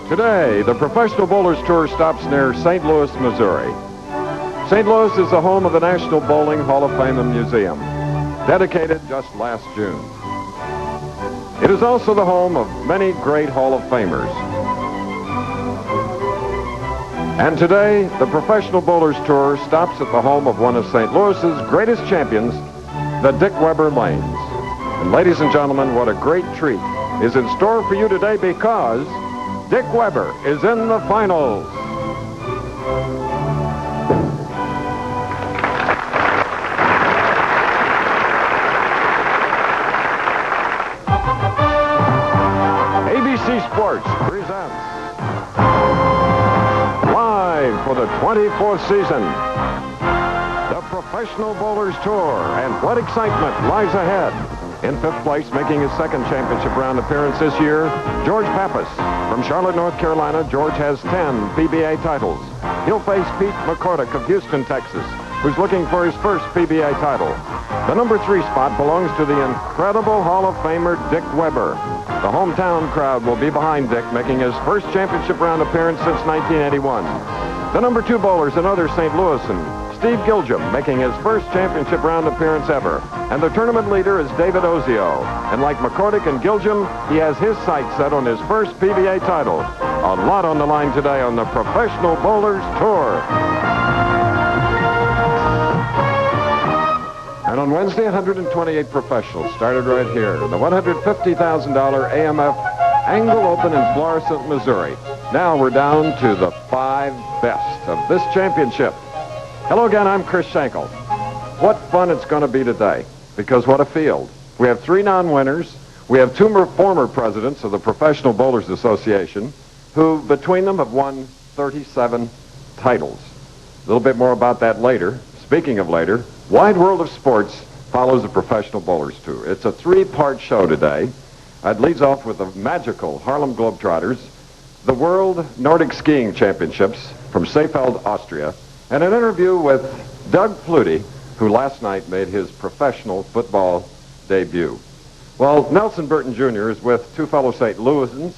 Today, the Professional Bowlers Tour stops near St. Louis, Missouri. St. Louis is the home of the National Bowling Hall of Fame and Museum, dedicated just last June. It is also the home of many great Hall of Famers. And today, the Professional Bowlers Tour stops at the home of one of St. Louis's greatest champions, the Dick Weber Lanes. And ladies and gentlemen, what a great treat is in store for you today, because Dick Weber is in the finals. ABC Sports presents, live for the 24th season, the Professional Bowlers Tour, and what excitement lies ahead. In fifth place, making his second championship round appearance this year, George Pappas. From Charlotte, North Carolina, George has 10 PBA titles. He'll face Pete McCordic of Houston, Texas, who's looking for his first PBA title. The number 3 spot belongs to the incredible Hall of Famer Dick Weber. The hometown crowd will be behind Dick, making his first championship round appearance since 1981. The number 2 bowler is another St. Louisan, Steve Giljum, making his first championship round appearance ever. And the tournament leader is David Ozio. And like McCordic and Giljum, he has his sights set on his first PBA title. A lot on the line today on the Professional Bowlers Tour. And on Wednesday, 128 professionals started right here in the $150,000 AMF Angle Open in Florissant, Missouri. Now we're down to the 5 best of this championship. Hello again, I'm Chris Schenkel. What fun it's going to be today, because what a field. We have 3 non-winners. We have 2 former presidents of the Professional Bowlers Association, who between them have won 37 titles. A little bit more about that later. Speaking of later, Wide World of Sports follows the Professional Bowlers Tour. It's a 3-part show today. It leads off with the magical HARLEM Globetrotters, the World Nordic Skiing Championships from Seefeld, Austria, and an interview with Doug Flutie, who last night made his professional football debut. Well, Nelson Burton Jr. is with 2 fellow St. Louisans.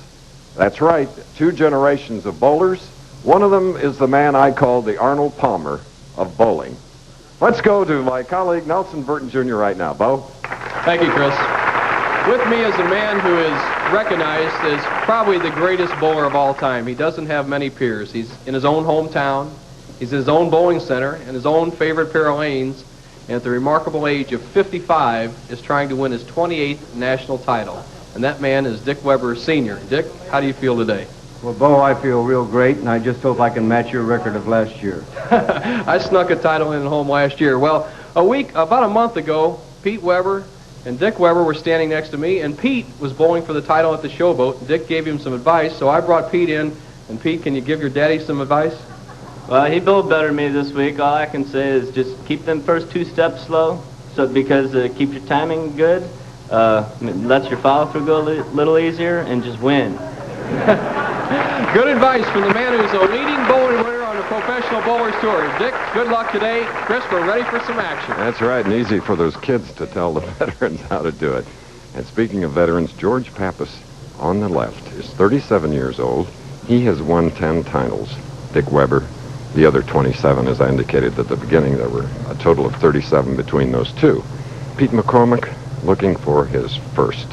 That's right, 2 generations of bowlers. One of them is the man I call the Arnold Palmer of bowling. Let's go to my colleague Nelson Burton Jr. right now. Bo? Thank you, Chris. With me is a man who is recognized as probably the greatest bowler of all time. He doesn't have many peers. He's in his own hometown. He's in his own bowling center and his own favorite pair of lanes, and at the remarkable age of 55 is trying to win his 28th national title. And that man is Dick Weber Sr. Dick, how do you feel today? Well, Bo, I feel real great, and I just hope I can match your record of last year. I snuck a title in at home last year. Well, about a month ago, Pete Weber and Dick Weber were standing next to me, and Pete was bowling for the title at the Showboat. Dick gave him some advice, so I brought Pete in. And Pete, can you give your daddy some advice? Well, he bowled better than me this week. All I can say is just keep them first 2 steps slow, because it keeps your timing good, lets your follow-through go a little easier, and just win. Good advice from the man who's a leading bowling winner on the Professional Bowlers Tour. Dick, good luck today. Chris, we're ready for some action. That's right, and easy for those kids to tell the veterans how to do it. And speaking of veterans, George Pappas on the left is 37 years old. He has won 10 titles. Dick Weber, the other 27, as I indicated at the beginning. There were a total of 37 between those 2. Pete McCormick looking for his first.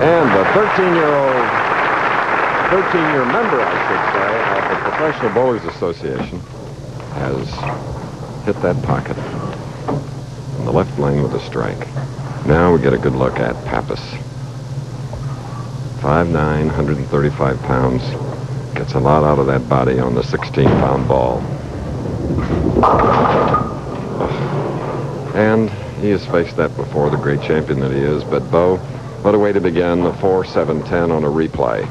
And the 13-year member, I should say, of the Professional Bowlers Association has hit that pocket in the left lane with a strike. Now we get a good look at Pappas. 5'9", 135 pounds. Gets a lot out of that body on the 16-pound ball. And he has faced that before, the great champion that he is. But, Bo, what a way to begin the 4-7-10 on a replay.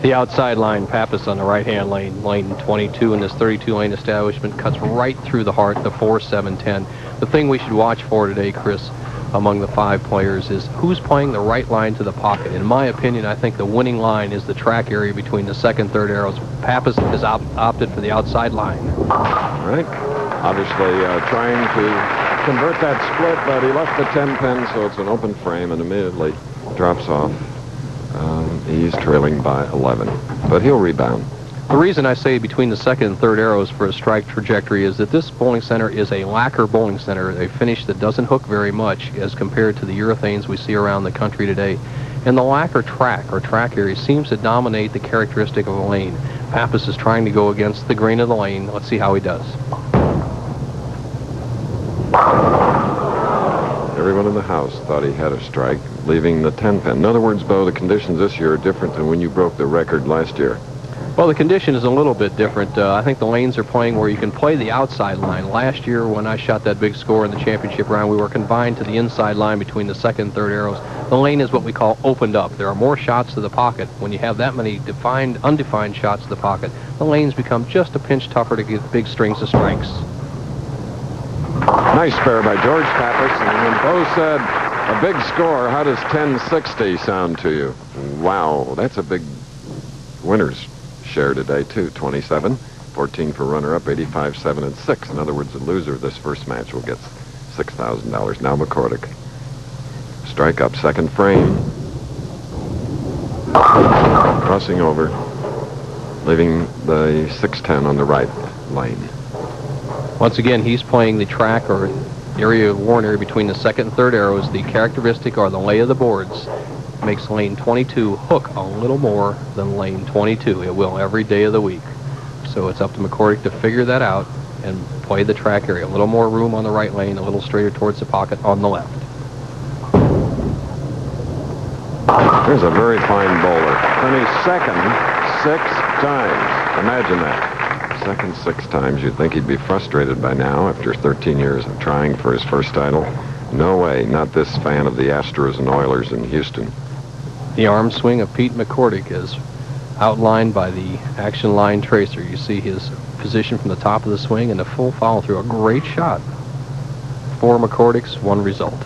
The outside line, Pappas on the right-hand lane, lane 22 in this 32-lane establishment, cuts right through the heart, the 4-7-10. The thing we should watch for today, Chris, among the 5 players is who's playing the right line to the pocket. In my opinion, I think the winning line is the track area between the 2nd, 3rd arrows. Pappas has opted for the outside line. All right. Obviously trying to convert that split, but he left the 10 pin, so it's an open frame and immediately drops off. He's trailing by 11, but he'll rebound. The reason I say between the second and third arrows for a strike trajectory is that this bowling center is a lacquer bowling center, a finish that doesn't hook very much as compared to the urethanes we see around the country today. And the lacquer track, or track area, seems to dominate the characteristic of a lane. Pappas is trying to go against the grain of the lane. Let's see how he does. Everyone in the house thought he had a strike, leaving the 10 pin. In other words, Bo, the conditions this year are different than when you broke the record last year. Well, the condition is a little bit different. I think the lanes are playing where you can play the outside line. Last year, when I shot that big score in the championship round, we were confined to the inside line between the second and third arrows. The lane is what we call opened up. There are more shots to the pocket. When you have that many defined, undefined shots to the pocket, the lanes become just a pinch tougher to get big strings of strikes. Nice spare by George Pappas. And when Bo said a big score, how does 1060 sound to you? Wow, that's a big winner's share today, too. 27, 14 for runner-up, 85, 7, and 6. In other words, the loser of this first match will get $6,000. Now McCordic. Strike up, second frame. Crossing over, leaving the 610 on the right lane. Once again, he's playing the track or area of worn area between the second and third arrows. The characteristic or the lay of the boards makes lane 22 hook a little more than lane 22. It will every day of the week. So it's up to McCordic to figure that out and play the track area. A little more room on the right lane, a little straighter towards the pocket on the left. Here's a very fine bowler. Finished second 6 times. Imagine that. Second 6 times. You'd think he'd be frustrated by now after 13 years of trying for his first title. No way. Not this fan of the Astros and Oilers in Houston. The arm swing of Pete McCordic is outlined by the action line tracer. You see his position from the top of the swing and the full follow through. A great shot. 4 McCordics, 1 result.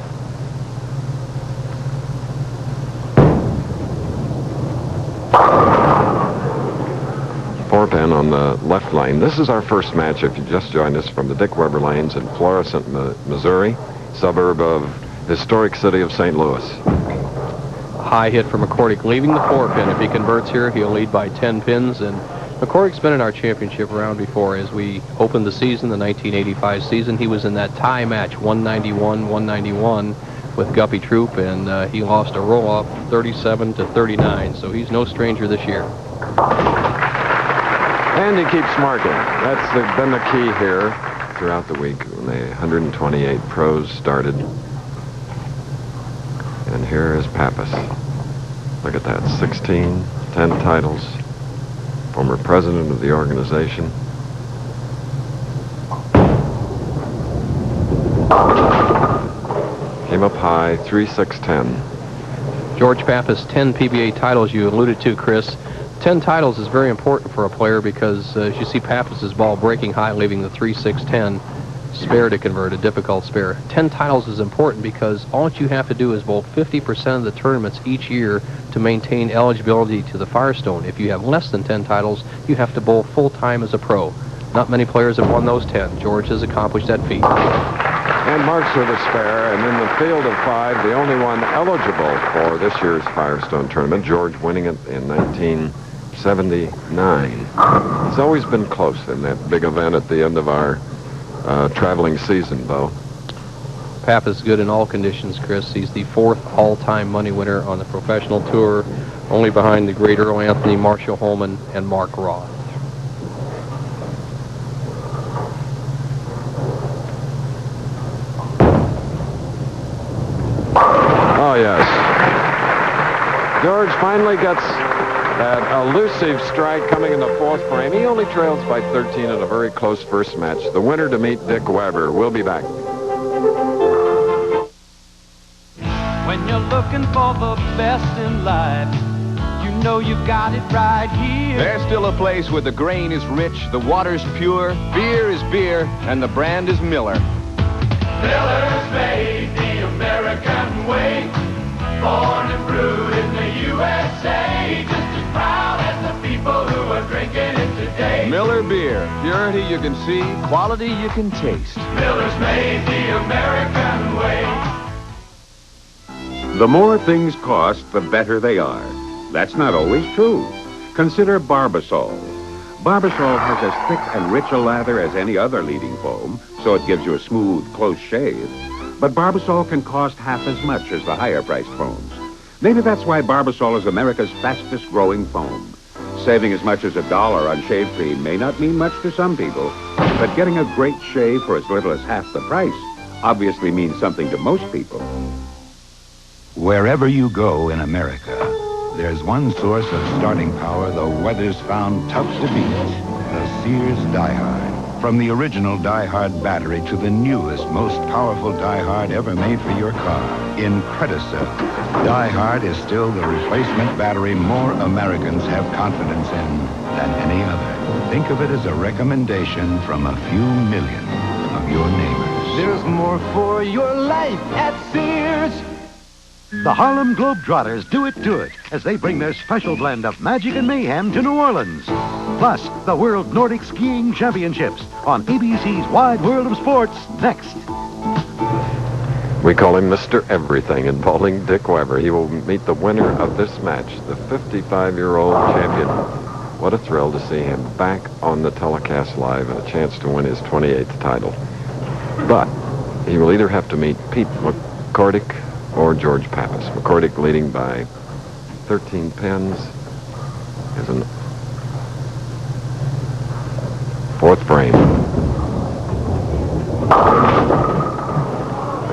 Pin on the left lane. This is our first match, if you just joined us, from the Dick Weber lanes in Florissant, Missouri, suburb of historic city of St. Louis. A high hit for McCordic, leaving the 4 pin. If he converts here, he'll lead by 10 pins. And McCordic's been in our championship round before. As we opened the season, the 1985 season, he was in that tie match, 191 with Guppy Troop, and he lost a roll-up 37-39. So he's no stranger this year. And he keeps marking. That's been the key here throughout the week when the 128 pros started. And here is Pappas. Look at that, 16, 10 titles. Former president of the organization. Came up high, 3-6-10. George Pappas, 10 PBA titles you alluded to, Chris. 10 titles is very important for a player because as you see Pappas's ball breaking high, leaving the 3-6-10 spare to convert, a difficult spare. 10 titles is important because all that you have to do is bowl 50% of the tournaments each year to maintain eligibility to the Firestone. If you have less than 10 titles, you have to bowl full-time as a pro. Not many players have won those 10. George has accomplished that feat. And marks for the spare, and in the field of 5, the only one eligible for this year's Firestone tournament, George winning it in 1979. It's always been close in that big event at the end of our traveling season, Bo. Pappas is good in all conditions, Chris. He's the 4th all-time money winner on the professional tour, only behind the great Earl Anthony, Marshall Holman, and Mark Roth. Oh, yes. George finally gets that elusive strike coming in the 4th frame. He only trails by 13 in a very close first match. The winner to meet Dick Weber. We'll be back. When you're looking for the best in life, you know you've got it right here. There's still a place where the grain is rich, the water's pure, beer is beer, and the brand is Miller. Miller's made the American way, born and brewed in the USA, just as proud as the people who are drinking it today. Miller beer, purity you you can see, quality you can taste. Miller's made the American way. The more things cost, the better they are. That's not always true. Consider Barbasol. Barbasol has as thick and rich a lather as any other leading foam, so it gives you a smooth, close shave. But Barbasol can cost half as much as the higher-priced foams. Maybe that's why Barbasol is America's fastest-growing foam. Saving as much as $1 on shave cream may not mean much to some people, but getting a great shave for as little as half the price obviously means something to most people. Wherever you go in America, there's one source of starting power the weather's found tough to beat, the Sears Die-Hard. From the original Die-Hard battery to the newest, most powerful Die-Hard ever made for your car, in Credicell, Die-Hard is still the replacement battery more Americans have confidence in than any other. Think of it as a recommendation from a few million of your neighbors. There's more for your life at Sears. The Harlem Globetrotters do it as they bring their special blend of magic and mayhem to New Orleans. Plus, the World Nordic Skiing Championships on ABC's Wide World of Sports next. We call him Mr. Everything in bowling, Dick Weber. He will meet the winner of this match, the 55-year-old champion. What a thrill to see him back on the telecast live and a chance to win his 28th title. But he will either have to meet Pete McCordic or George Pappas. McCordic leading by 13 pins. Is an fourth frame.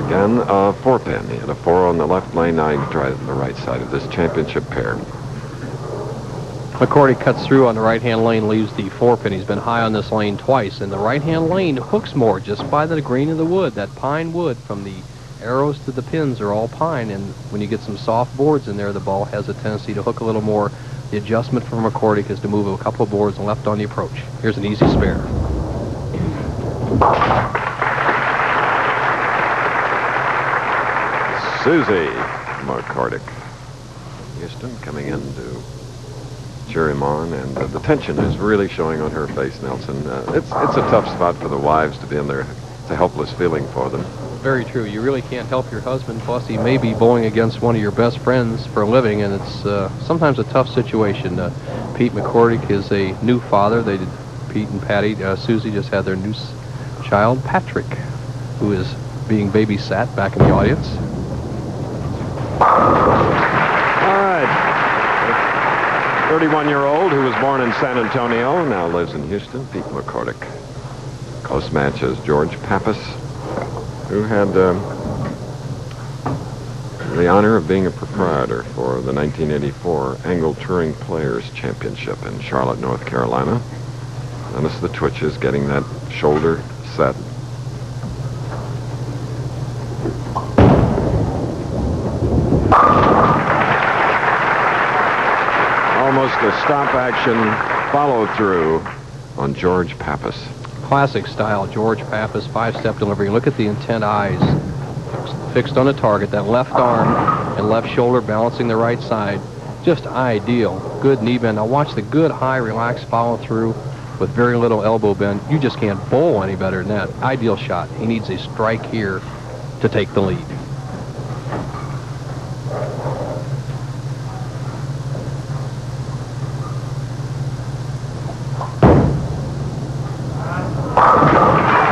Again, a 4-pin. He had a 4 on the left lane. Now he tries the right side of this championship pair. McCordic cuts through on the right-hand lane, leaves the 4-pin. He's been high on this lane twice, and the right-hand lane hooks more just by the green of the wood. That pine wood from the arrows to the pins are all pine, and when you get some soft boards in there, the ball has a tendency to hook a little more. The adjustment for McCordic is to move a couple of boards left on the approach. Here's an easy spare. Susie McCordic. Houston coming in to cheer him on, and the tension is really showing on her face, Nelson. It's a tough spot for the wives to be in there. It's a helpless feeling for them. Very true. You really can't help your husband, plus he may be bowling against one of your best friends for a living, and it's sometimes a tough situation. Pete McCordic is a new father. Pete and Patty, Susie just had their new child, Patrick, who is being babysat back in the audience. All right. 31-year-old who was born in San Antonio, now lives in Houston, Pete McCordic. Close match is George Pappas, who had the honor of being a proprietor for the 1984 Angle Touring Players Championship in Charlotte, North Carolina. Notice the twitches, getting that shoulder set. Almost a stop action follow through on George Pappas. Classic style, George Pappas, 5-step delivery. Look at the intent eyes fixed on a target. That left arm and left shoulder balancing the right side. Just ideal. Good knee bend. Now watch the good, high, relaxed follow through with very little elbow bend. You just can't bowl any better than that. Ideal shot. He needs a strike here to take the lead.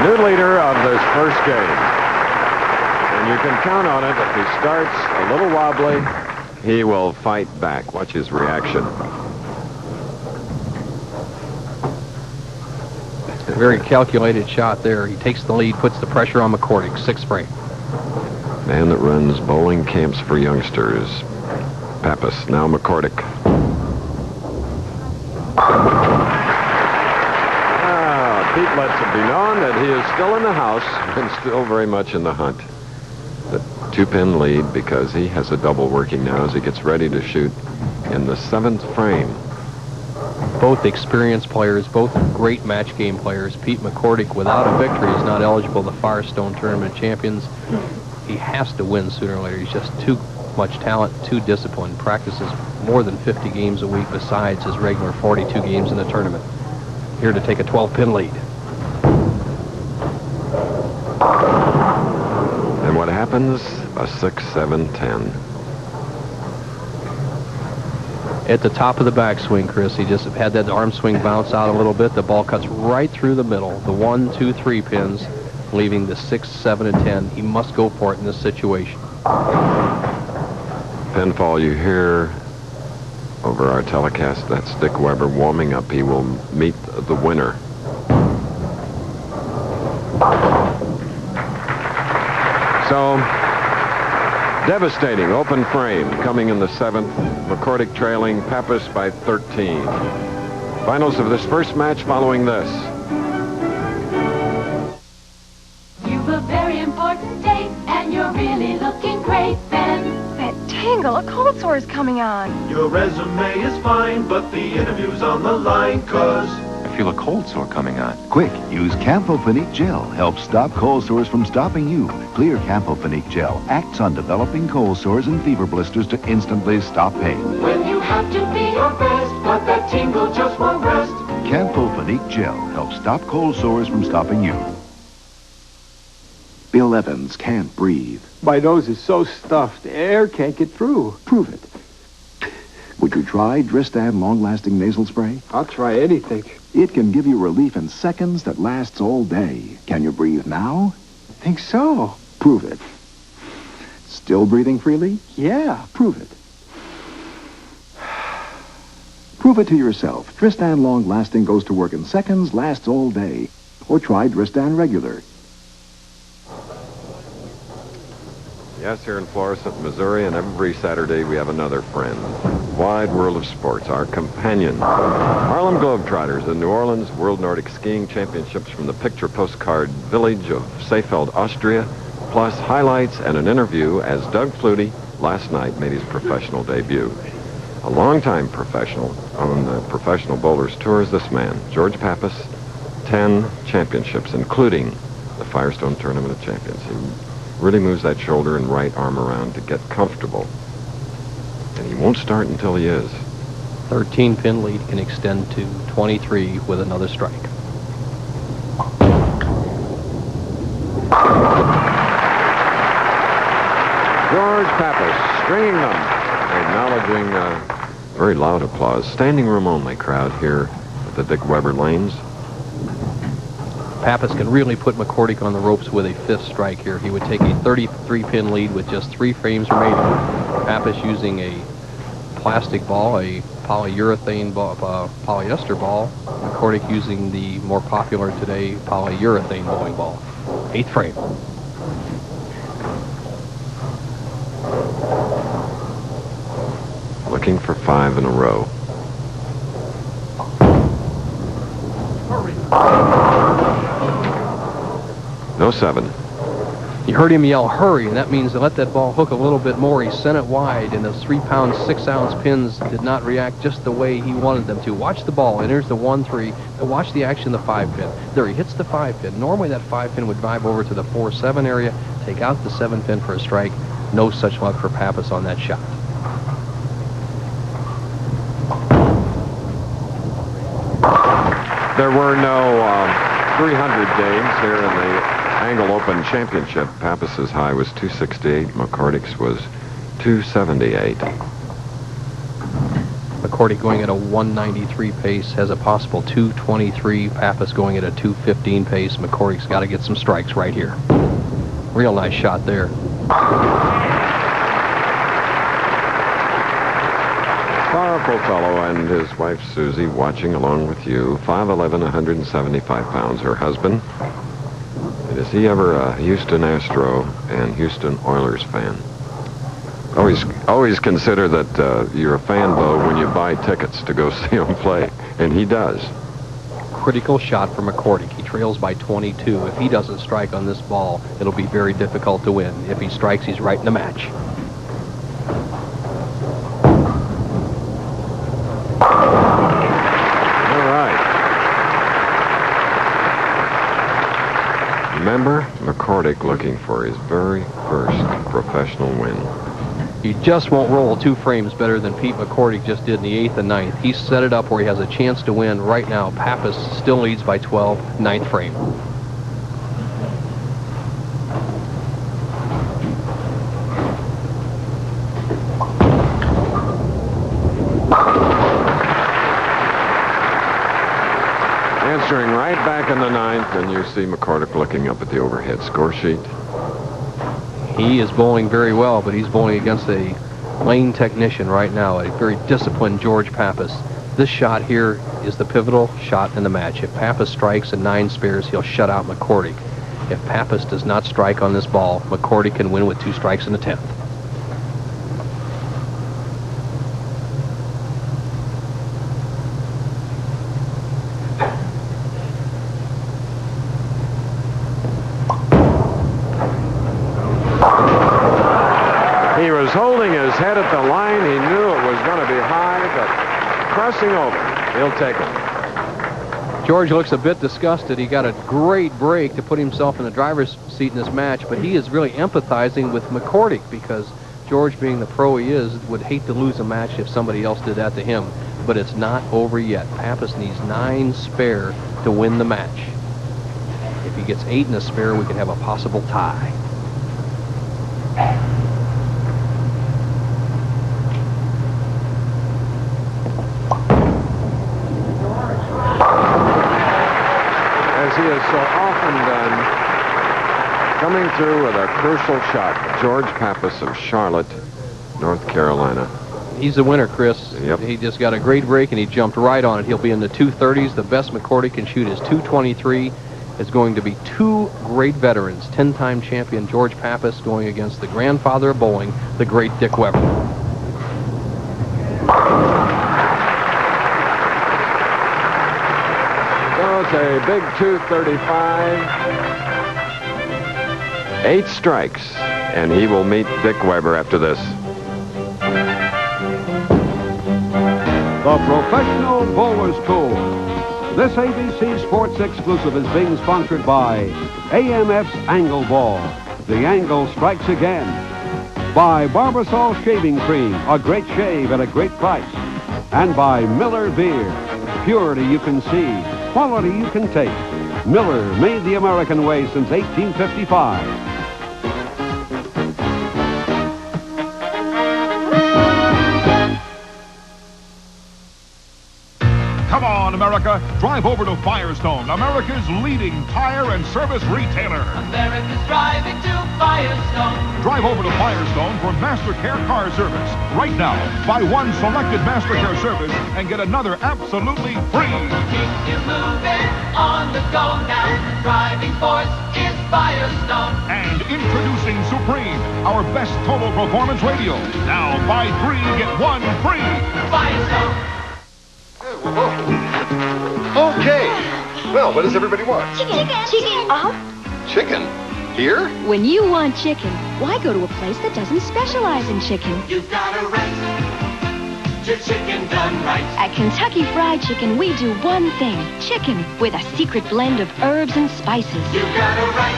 New leader of this first game. And you can count on it. If he starts a little wobbly, he will fight back. Watch his reaction. Very calculated shot there. He takes the lead, puts the pressure on McCordic. 6th frame. Man that runs bowling camps for youngsters. Pappas, now McCordic. Pete lets it be known that he is still in the house and still very much in the hunt. The 2-pin lead because he has a double working now as he gets ready to shoot in the 7th frame. Both experienced players, both great match game players. Pete McCordic, without a victory, is not eligible to the Firestone Tournament Champions. He has to win sooner or later. He's just too much talent, too disciplined. Practices more than 50 games a week besides his regular 42 games in the tournament. Here to take a 12-pin lead. happens, a 6-7-10. At the top of the backswing, Chris, he just had that arm swing bounce out a little bit. The ball cuts right through the middle. The 1, 2, 3 pins, leaving the 6, 7, and 10. He must go for it in this situation. Pinfall you hear over our telecast, that's Dick Weber warming up. He will meet the winner. So, devastating open frame coming in the 7th. McCordic trailing Pappas by 13. Finals of this first match following this. You've a very important date, and you're really looking great, Ben. That tingle, a cold sore is coming on. Your resume is fine, but the interview's on the line, 'cause I feel a cold sore coming on. Quick, use Campho-Phenique Gel. Helps stop cold sores from stopping you. Clear Campho-Phenique Gel acts on developing cold sores and fever blisters to instantly stop pain. when you have to be your best, but that tingle just won't rest. Campho-Phenique Gel helps stop cold sores from stopping you. Bill Evans can't breathe. My nose is so stuffed, air can't get through. Prove it. Would you try Dristan long-lasting nasal spray? I'll try anything. It can give you relief in seconds that lasts all day. Can you breathe now? I think so. Prove it. Still breathing freely? Yeah. Prove it. Prove it to yourself. Dristan long-lasting goes to work in seconds, lasts all day. Or try Dristan regular. Yes, here in Florissant, Missouri, and every Saturday we have another friend. Wide World of Sports, our companion. Harlem Globetrotters, the New Orleans World Nordic Skiing Championships from the picture postcard village of Seefeld, Austria, plus highlights and an interview as Doug Flutie last night made his professional debut. A longtime professional on the Professional Bowlers Tour is this man, George Pappas, 10 championships, including the Firestone Tournament of Champions. He really moves that shoulder and right arm around to get comfortable. And he won't start until he is. 13-pin lead can extend to 23 with another strike. George Pappas stringing them, acknowledging very loud applause. Standing room only crowd here at the Dick Weber Lanes. Pappas can really put McCordic on the ropes with a 5th strike here. He would take a 33-pin lead with just 3 frames remaining. Pappas using a plastic ball, a polyurethane ball, polyester ball. McCordic using the more popular today polyurethane bowling ball. 8th frame. Looking for 5 in a row. No 7. You heard him yell, hurry, and that means to let that ball hook a little bit more. He sent it wide, and those 3-pound, 6-ounce pins did not react just the way he wanted them to. Watch the ball. Enters the 1-3. And watch the action of the 5-pin. There, he hits the 5-pin. Normally that 5-pin would drive over to the 4-7 area, take out the 7-pin for a strike. No such luck for Pappas on that shot. There were no 300 games here in the Angle Open Championship. Pappas's high was 268. McCordic's was 278. McCordic going at a 193 pace, has a possible 223. Pappas going at a 215 pace. McCordic's got to get some strikes right here. Real nice shot there. Powerful fellow, and his wife Susie watching along with you. 5'11", 175 pounds. Her husband. And is he ever a Houston Astro and Houston Oilers fan? Always consider that you're a fan, though, when you buy tickets to go see him play, and he does. Critical shot for McCordic. He trails by 22. If he doesn't strike on this ball, it'll be very difficult to win. If he strikes, he's right in the match. Remember, McCordic looking for his very first professional win. He just won't roll 2 frames better than Pete McCordic just did in the 8th and 9th. He set it up where he has a chance to win. Right now, Pappas still leads by 12, 9th frame. Answering right back in the ninth, and you see McCordic looking up at the overhead score sheet. He is bowling very well, but he's bowling against a lane technician right now, a very disciplined George Pappas. This shot here is the pivotal shot in the match. If Pappas strikes in 9 spares, he'll shut out McCordic. If Pappas does not strike on this ball, McCordic can win with 2 strikes in the 10th. He was holding his head at the line. He knew it was going to be high, but crossing over. He'll take it. George looks a bit disgusted. He got a great break to put himself in the driver's seat in this match, but he is really empathizing with McCordic because George, being the pro he is, would hate to lose a match if somebody else did that to him. But it's not over yet. Pappas needs 9 spare to win the match. If he gets 8 in a spare, we could have a possible tie. As he has so often done, coming through with a crucial shot. George Pappas of Charlotte, North Carolina. He's the winner, Chris. Yep. He just got a great break, and he jumped right on it. He'll be in the 230s. The best McCordic can shoot is 223. It's going to be 2 great veterans, 10-time champion George Pappas going against the grandfather of bowling, the great Dick Weber. So it's a big 235. 8 strikes, and he will meet Dick Weber after this. The Professional Bowlers Tour. This ABC Sports exclusive is being sponsored by AMF's Angle Ball. The angle strikes again. By Barbasol Shaving Cream, a great shave at a great price. And by Miller Beer. Purity you can see, quality you can taste. Miller, made the American way since 1855. Come on, America. Drive over to Firestone, America's leading tire and service retailer. America's driving to Firestone. Drive over to Firestone for MasterCare car service. Right now, buy one selected MasterCare service and get another absolutely free. Keep you moving on the go now. Driving force is Firestone. And introducing Supreme, our best total performance radio. Now buy 3, get 1 free. Firestone. Okay. Well, what does everybody want? Chicken. Uh-huh. Chicken? Here? When you want chicken, why go to a place that doesn't specialize in chicken? You've got a right to chicken done right. At Kentucky Fried Chicken, we do one thing. Chicken with a secret blend of herbs and spices. You've got a right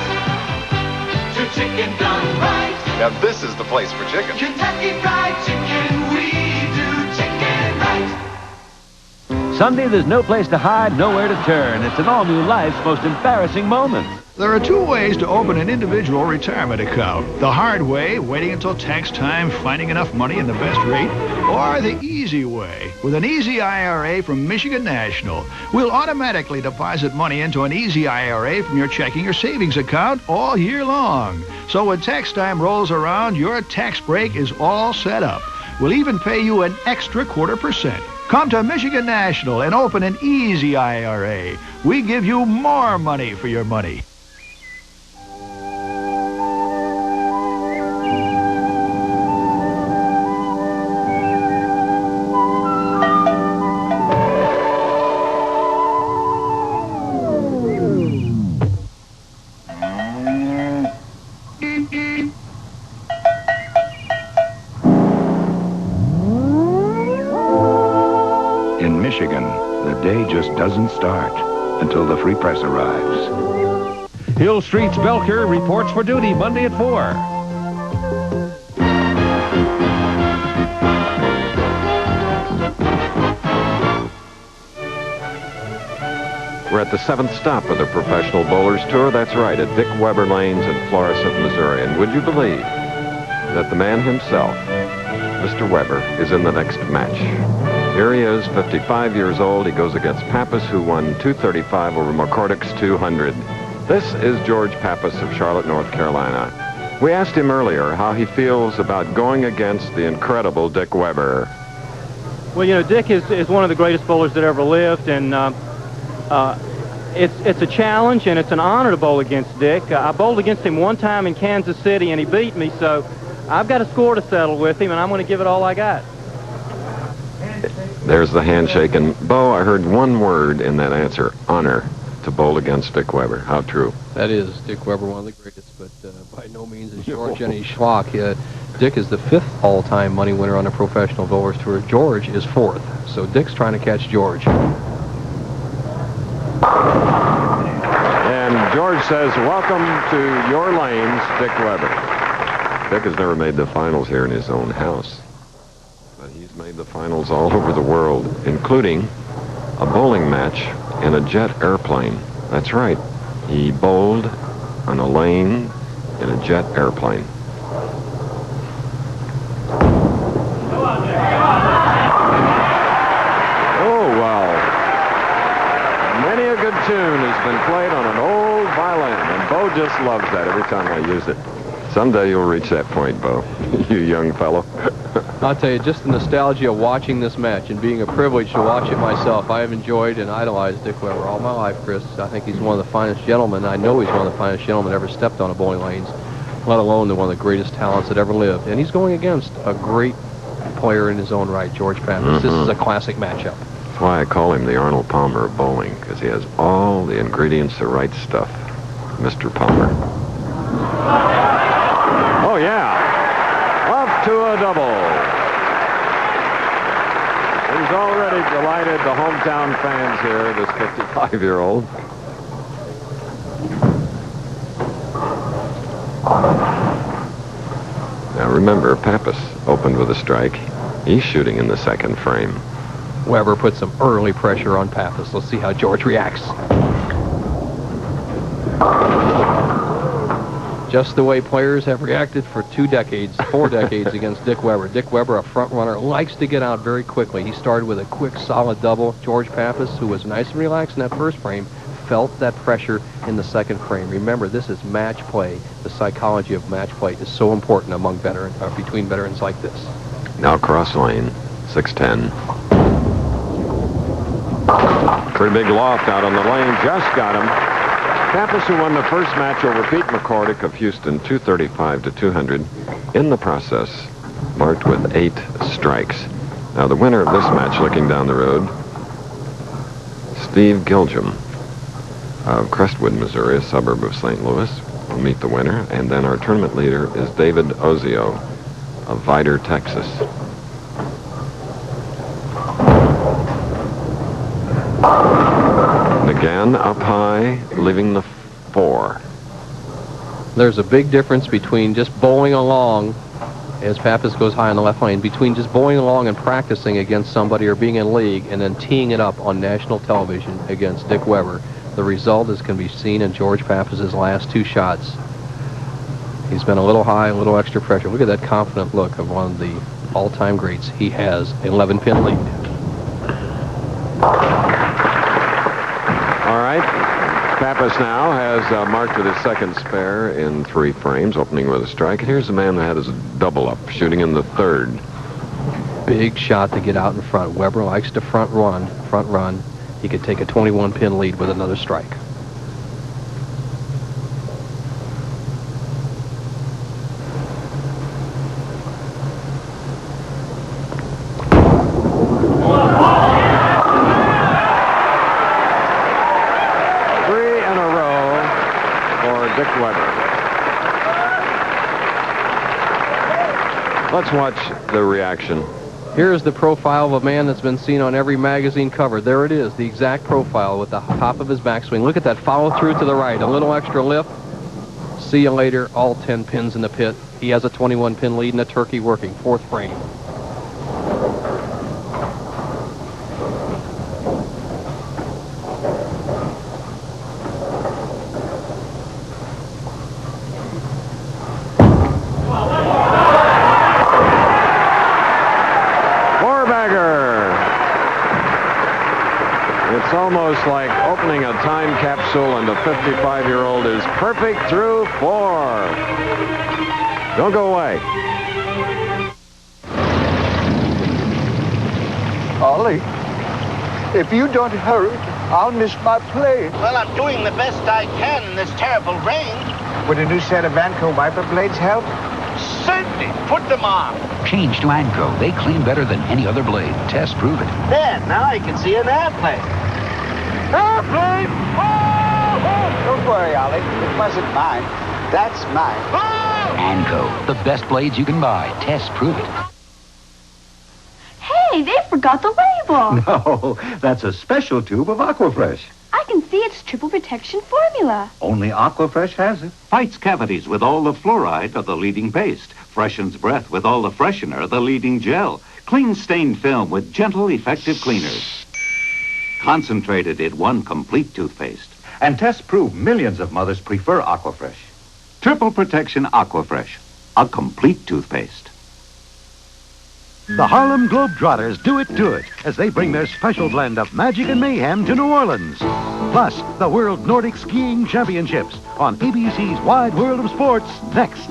to chicken done right. Now this is the place for chicken. Kentucky Fried Chicken, we do chicken right. Sunday, there's no place to hide, nowhere to turn. It's an all-new life's most embarrassing moment. There are 2 ways to open an individual retirement account. The hard way, waiting until tax time, finding enough money and the best rate, or the easy way, with an easy IRA from Michigan National. We'll automatically deposit money into an easy IRA from your checking or savings account all year long. So when tax time rolls around, your tax break is all set up. We'll even pay you an extra 0.25%. Come to Michigan National and open an easy IRA. We give you more money for your money. In Michigan, the day just doesn't start until the free press arrives. Hill Street's Belker reports for duty Monday at 4. We're at the 7th stop of the Professional Bowlers Tour. That's right, at Dick Weber Lanes in Florissant, Missouri. And would you believe that the man himself, Mr. Weber, is in the next match? Here he is, 55 years old. He goes against Pappas, who won 235 over McCordic's 200. This is George Pappas of Charlotte, North Carolina. We asked him earlier how he feels about going against the incredible Dick Weber. Well, you know, Dick is one of the greatest bowlers that ever lived, and it's a challenge and it's an honor to bowl against Dick. I bowled against him one time in Kansas City, and he beat me, so I've got a score to settle with him, and I'm going to give it all I got. There's the handshake, and Bo, I heard one word in that answer, honor, to bowl against Dick Weber. How true? That is Dick Weber, one of the greatest, but by no means is George any schlock. Dick is the 5th all-time money winner on the Professional Bowlers Tour. George is 4th, so Dick's trying to catch George. And George says, welcome to your lanes, Dick Weber. Dick has never made the finals here in his own house, but he's made the finals all over the world, including a bowling match in a jet airplane. That's right. He bowled on a lane in a jet airplane. Oh, wow. Many a good tune has been played on an old violin, and Bo just loves that every time I use it. Someday you'll reach that point, Bo, you young fellow. I'll tell you, just the nostalgia of watching this match and being a privilege to watch it myself. I have enjoyed and idolized Dick Weber all my life, Chris. I think he's one of the finest gentlemen. I know he's one of the finest gentlemen ever stepped on a bowling lanes, let alone one of the greatest talents that ever lived. And he's going against a great player in his own right, George Pappas. This is a classic matchup. That's why I call him the Arnold Palmer of bowling, because he has all the ingredients, the right stuff. Mr. Palmer. Oh, yeah. Off to a double. He's already delighted the hometown fans here, this 55-year-old. Now remember, Pappas opened with a strike. He's shooting in the 2nd frame. Weber put some early pressure on Pappas. Let's see how George reacts. Just the way players have reacted for 4 decades against Dick Weber. Dick Weber, a front runner, likes to get out very quickly. He started with a quick, solid double. George Pappas, who was nice and relaxed in that 1st frame, felt that pressure in the 2nd frame. Remember, this is match play. The psychology of match play is so important among between veterans like this. Now cross lane, 610. Pretty big loft out on the lane, just got him. Pappas, who won the 1st match over Pete McCordic of Houston, 235 to 200, in the process, marked with 8 strikes. Now the winner of this match, looking down the road, Steve Giljum of Crestwood, Missouri, a suburb of St. Louis, will meet the winner. And then our tournament leader is David Ozio of Vidor, Texas. And again, up high, leaving the 4. There's a big difference between just bowling along, as Pappas goes high on the left lane, between just bowling along and practicing against somebody or being in league and then teeing it up on national television against Dick Weber. The result is can be seen in George Pappas's last 2 shots. He's been a little high, a little extra pressure. Look at that confident look of one of the all-time greats. He has 11-pin lead. All right. Pappas now has marked with his 2nd spare in 3 frames, opening with a strike. And here's a man that had his double up, shooting in the 3rd. Big shot to get out in front. Weber likes to front run. He could take a 21-pin lead with another strike. Let's watch the reaction. Here's the profile of a man that's been seen on every magazine cover. There it is, the exact profile with the top of his backswing. Look at that follow through to the right. A little extra lift. See you later. All 10 pins in the pit. He has a 21-pin lead and a turkey working. 4th frame. It's almost like opening a time capsule, and the 55-year-old is perfect through 4. Don't go away. Ollie, if you don't hurry, I'll miss my plane. Well, I'm doing the best I can in this terrible rain. Would a new set of Vanco wiper blades help? Certainly. Put them on. Change to Anco. They clean better than any other blade. Tests prove it. There, now I can see an airplane. Airplane! Don't worry, Ollie. It wasn't mine. That's mine. Anco. The best blades you can buy. Tests prove it. Hey, they forgot the label. No, that's a special tube of Aquafresh. I can see it's triple protection formula. Only Aquafresh has it. Fights cavities with all the fluoride of the leading paste. Freshens breath with all the freshener of the leading gel. Cleans stained film with gentle, effective cleaners. Concentrated in one complete toothpaste. And tests prove millions of mothers prefer Aquafresh. Triple protection Aquafresh. A complete toothpaste. The Harlem Globetrotters do it as they bring their special blend of magic and mayhem to New Orleans. Plus, the World Nordic Skiing Championships on ABC's Wide World of Sports next.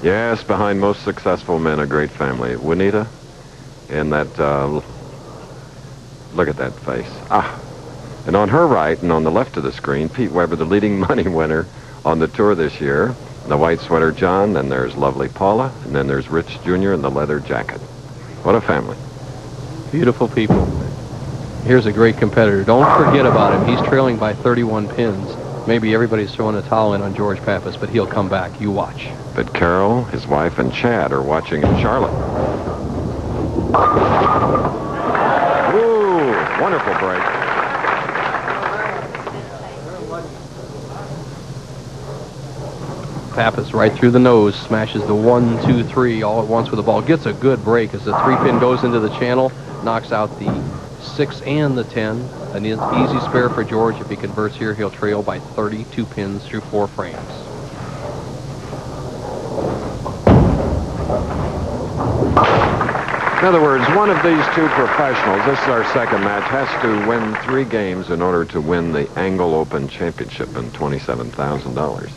Yes, behind most successful men, a great family. Juanita, and that, look at that face. And on her right and on the left of the screen, Pete Weber, the leading money winner on the tour this year. The white sweater, John, then there's lovely Paula, and then there's Rich Jr. in the leather jacket. What a family. Beautiful people. Here's a great competitor. Don't forget about him. He's trailing by 31 pins. Maybe everybody's throwing a towel in on George Pappas, but he'll come back. You watch. But Carol, his wife, and Chad are watching in Charlotte. Ooh, wonderful break. Pappas right through the nose, smashes the 1, 2, 3 all at once with the ball. Gets a good break as the 3-pin goes into the channel, knocks out the 6 and the 10. An easy spare for George. If he converts here, he'll trail by 32 pins through 4 frames. In other words, one of these two professionals, this is our second match, has to win 3 games in order to win the Angle Open Championship and $27,000.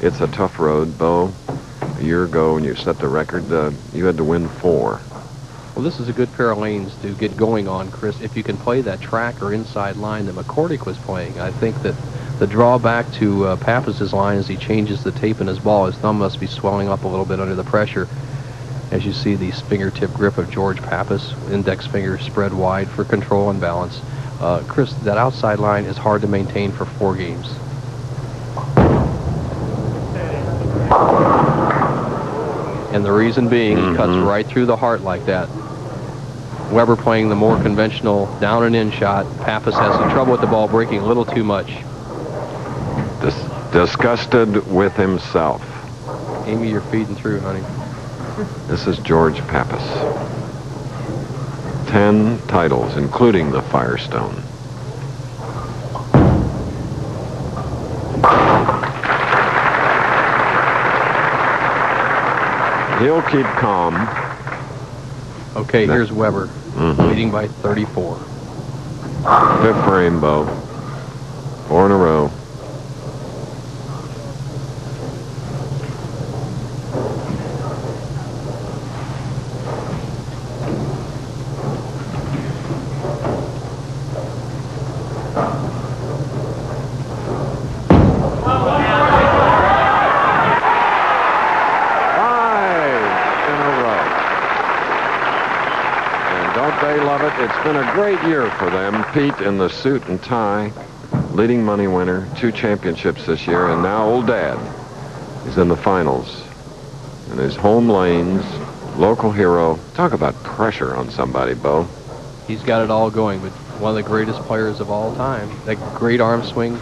It's a tough road, Bo. A year ago when you set the record, you had to win 4. Well, this is a good pair of lanes to get going on, Chris. If you can play that track or inside line that McCordic was playing, I think that the drawback to Pappas's line is he changes the tape in his ball. His thumb must be swelling up a little bit under the pressure. As you see the fingertip grip of George Pappas, index finger spread wide for control and balance. Chris, that outside line is hard to maintain for 4 games. And the reason being, he cuts right through the heart like that. Weber playing the more conventional down and in shot. Pappas has some trouble with the ball breaking a little too much. Disgusted with himself. Amy, you're feeding through, honey. This is George Pappas. 10 titles, including the Firestone. He'll keep calm. Okay, here's Weber, leading by 34. 5th frame, Bo. 4 in a row. It's been a great year for them. Pete in the suit and tie, leading money winner, 2 championships this year, and now old Dad is in the finals. And his home lanes, local hero. Talk about pressure on somebody, Bo. He's got it all going, but one of the greatest players of all time. That great arm swing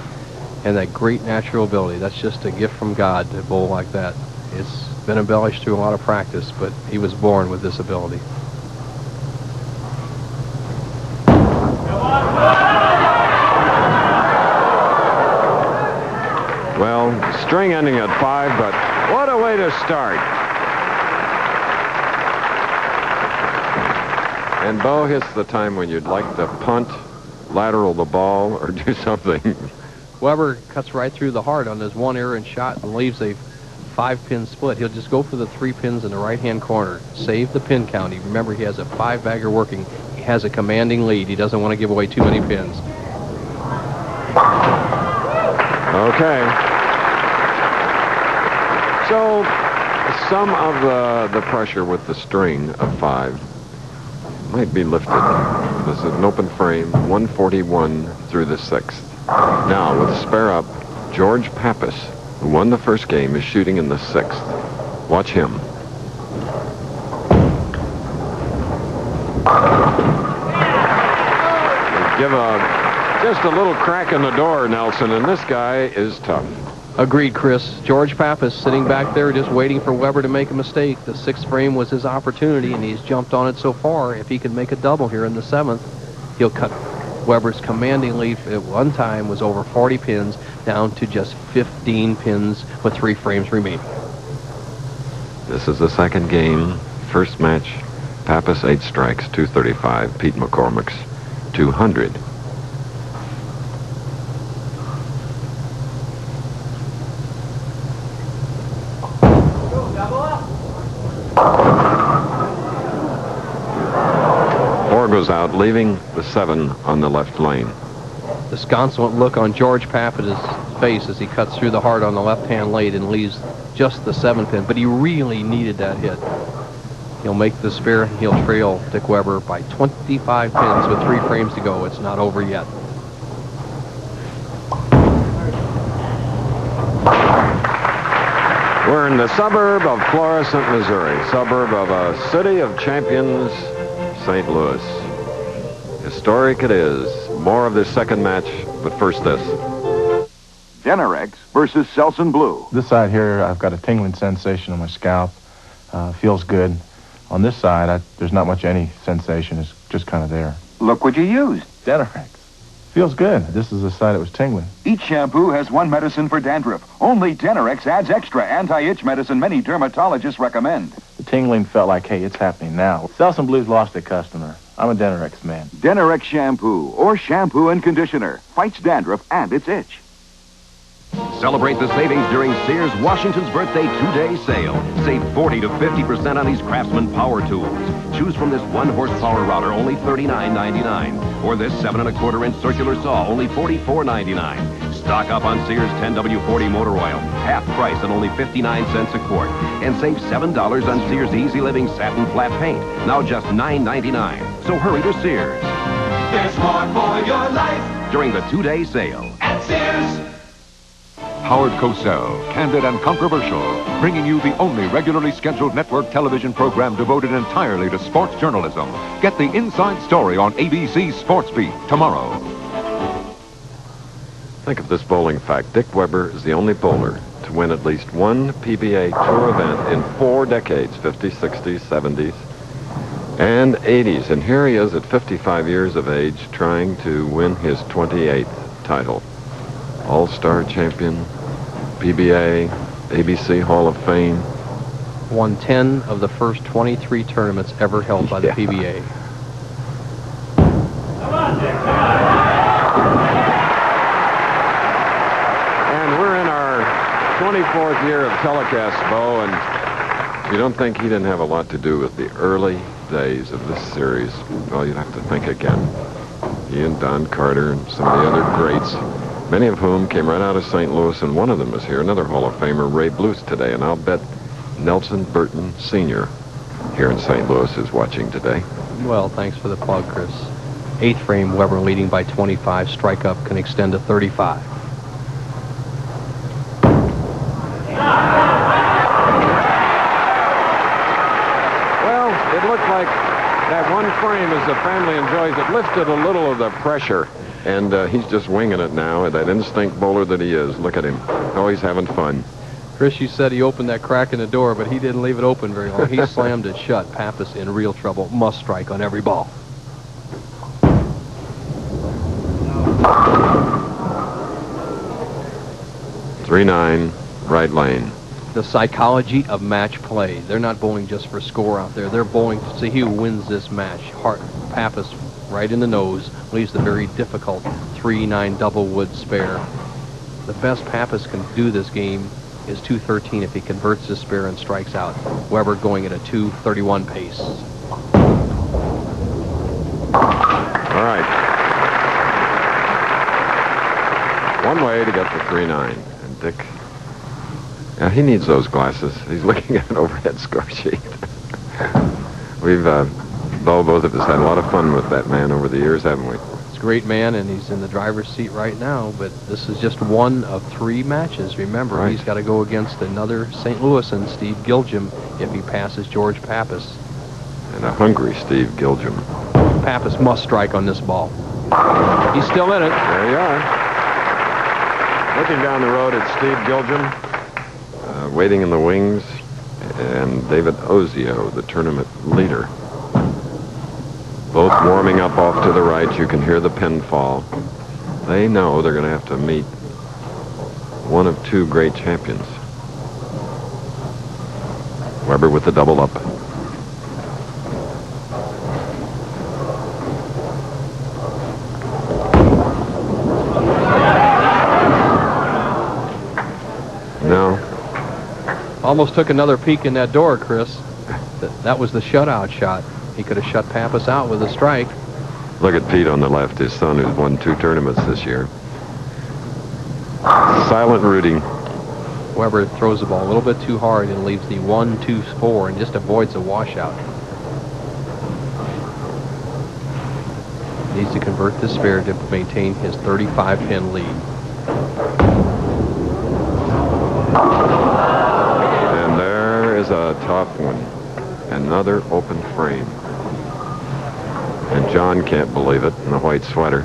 and that great natural ability. That's just a gift from God to bowl like that. It's been embellished through a lot of practice, but he was born with this ability. Well, string ending at 5, but what a way to start. And Bo hits the time when you'd like to punt, lateral the ball, or do something. Weber cuts right through the heart on his one errant shot and leaves a 5-pin split. He'll just go for the 3 pins in the right-hand corner. Save the pin count. Remember, he has a 5-bagger working. He has a commanding lead. He doesn't want to give away too many pins. Okay. So some of the pressure with the string of 5 might be lifted. This is an open frame, 141 through the 6th. Now, with spare up, George Pappas, who won the first game, is shooting in the 6th. Watch him. Give just a little crack in the door, Nelson, and this guy is tough. Agreed, Chris. George Pappas sitting back there just waiting for Weber to make a mistake. The 6th frame was his opportunity, and he's jumped on it so far. If he can make a double here in the 7th, he'll cut Weber's commanding lead at one time was over 40 pins down to just 15 pins with 3 frames remaining. This is the second game. First match, Pappas 8 strikes, 235. Pete McCormick's 200. Goes out, leaving the 7 on the left lane. The sconsolent look on George Pappas' face as he cuts through the heart on the left-hand lane and leaves just the 7 pin, but he really needed that hit. He'll make the spare, and he'll trail Dick Weber by 25 pins with 3 frames to go. It's not over yet. We're in the suburb of Florissant, Missouri, suburb of a city of champions, St. Louis. Historic it is. More of this second match, but first this. DENOREX versus SELSUN Blue. This side here, I've got a tingling sensation on my scalp. Feels good. On this side, there's not much any sensation. It's just kind of there. Look what you used. DENOREX. Feels good. This is the side that was tingling. Each shampoo has one medicine for dandruff. Only DENOREX adds extra anti-itch medicine many dermatologists recommend. The tingling felt like, hey, it's happening now. SELSUN Blue's lost a customer. I'm a DENOREX man. DENOREX shampoo or shampoo and conditioner fights dandruff and its itch. Celebrate the savings during Sears Washington's Birthday 2-day sale. Save 40 to 50% on these Craftsman power tools. Choose from this 1-horsepower router, only $39.99. Or this 7¼ inch circular saw, only $44.99. Stock up on Sears 10W40 motor oil, half price at only 59 cents a quart. And save $7 on Sears Easy Living satin flat paint, now just $9.99. So hurry to Sears. There's more for your life during the 2-day sale at Sears. Howard Cosell, candid and controversial, bringing you the only regularly scheduled network television program devoted entirely to sports journalism. Get the inside story on ABC's Sports Beat tomorrow. Think of this bowling fact. Dick Weber is the only bowler to win at least one PBA Tour event in 4 decades, 50s, 60s, 70s, and 80s. And here he is at 55 years of age trying to win his 28th title. All-Star champion, PBA, ABC Hall of Fame. Won 10 of the first 23 tournaments ever held by the PBA. And we're in our 24th year of telecast, Bo, and you don't think he didn't have a lot to do with the early days of this series? Well, you'd have to think again. He and Don Carter and some of the other greats, many of whom came right out of St. Louis, and one of them is here, another Hall of Famer, Ray Bluth, today. And I'll bet Nelson Burton Sr. here in St. Louis is watching today. Well, thanks for the plug, Chris. 8th frame, Weber leading by 25. Strike up can extend to 35. Well, it looked like that one frame, as the family enjoys it, lifted a little of the pressure. And he's just winging it now, that instinct bowler that he is. Look at him. Oh, he's having fun. Chris, you said he opened that crack in the door, but he didn't leave it open very long. He slammed it shut. Pappas in real trouble. Must strike on every ball. .39, right lane. the psychology of match play. They're not bowling just for score out there. They're bowling to see who wins this match. Pappas right in the nose leaves the very difficult 3-9 double wood spare. The best Pappas can do this game is 213 if he converts his spare and strikes out. Weber going at a 231 pace. All right. One way to get the 3-9. And Dick, yeah, he needs those glasses. He's looking at an overhead score sheet. We've, both of us had a lot of fun with that man over the years, haven't we? He's a great man, and he's in the driver's seat right now, but this is just one of 3 matches. Remember, Right. He's got to go against another St. Louisan, Steve Giljum, if he passes George Pappas. And a hungry Steve Giljum. Pappas must strike on this ball. He's still in it. There you are. Looking down the road at Steve Giljum, waiting in the wings, and David Ozio, the tournament leader. Both warming up off to the right. You can hear the pin fall. They know they're going to have to meet one of 2 great champions. Weber with the double up. No. Almost took another peek in that door, Chris. That was the shutout shot. He could have shut Pappas out with a strike. Look at Pete on the left, his son, who's won 2 tournaments this year. Silent Rudy. Weber throws the ball a little bit too hard and leaves the 1-2-4 and just avoids a washout. Needs to convert this spare to maintain his 35-pin lead. And there is a tough one. Another open frame. And John can't believe it in the white sweater.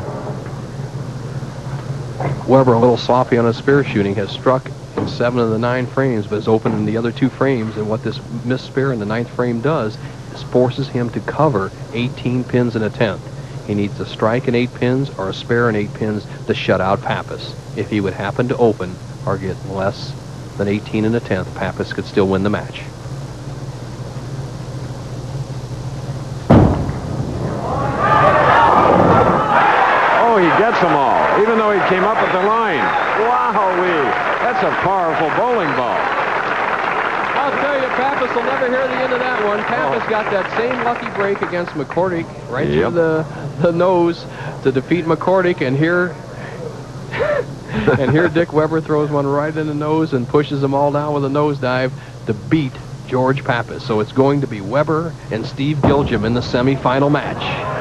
Weber, a little sloppy on his spare shooting, has struck in 7 of the 9 frames, but is open in the other 2 frames. And what this missed spare in the 9th frame does is forces him to cover 18 pins in a 10th. He needs to strike in 8 pins or a spare in 8 pins to shut out Pappas. If he would happen to open or get less than 18 in a 10th, Pappas could still win the match. He gets them all, even though he came up at the line. Wowee! That's a powerful bowling ball. I'll tell you, Pappas will never hear the end of that one. Pappas got that same lucky break against McCordic right through the nose to defeat McCordic, and here Dick Weber throws one right in the nose and pushes them all down with a nosedive to beat George Pappas. So it's going to be Weber and Steve Giljum in the semifinal match.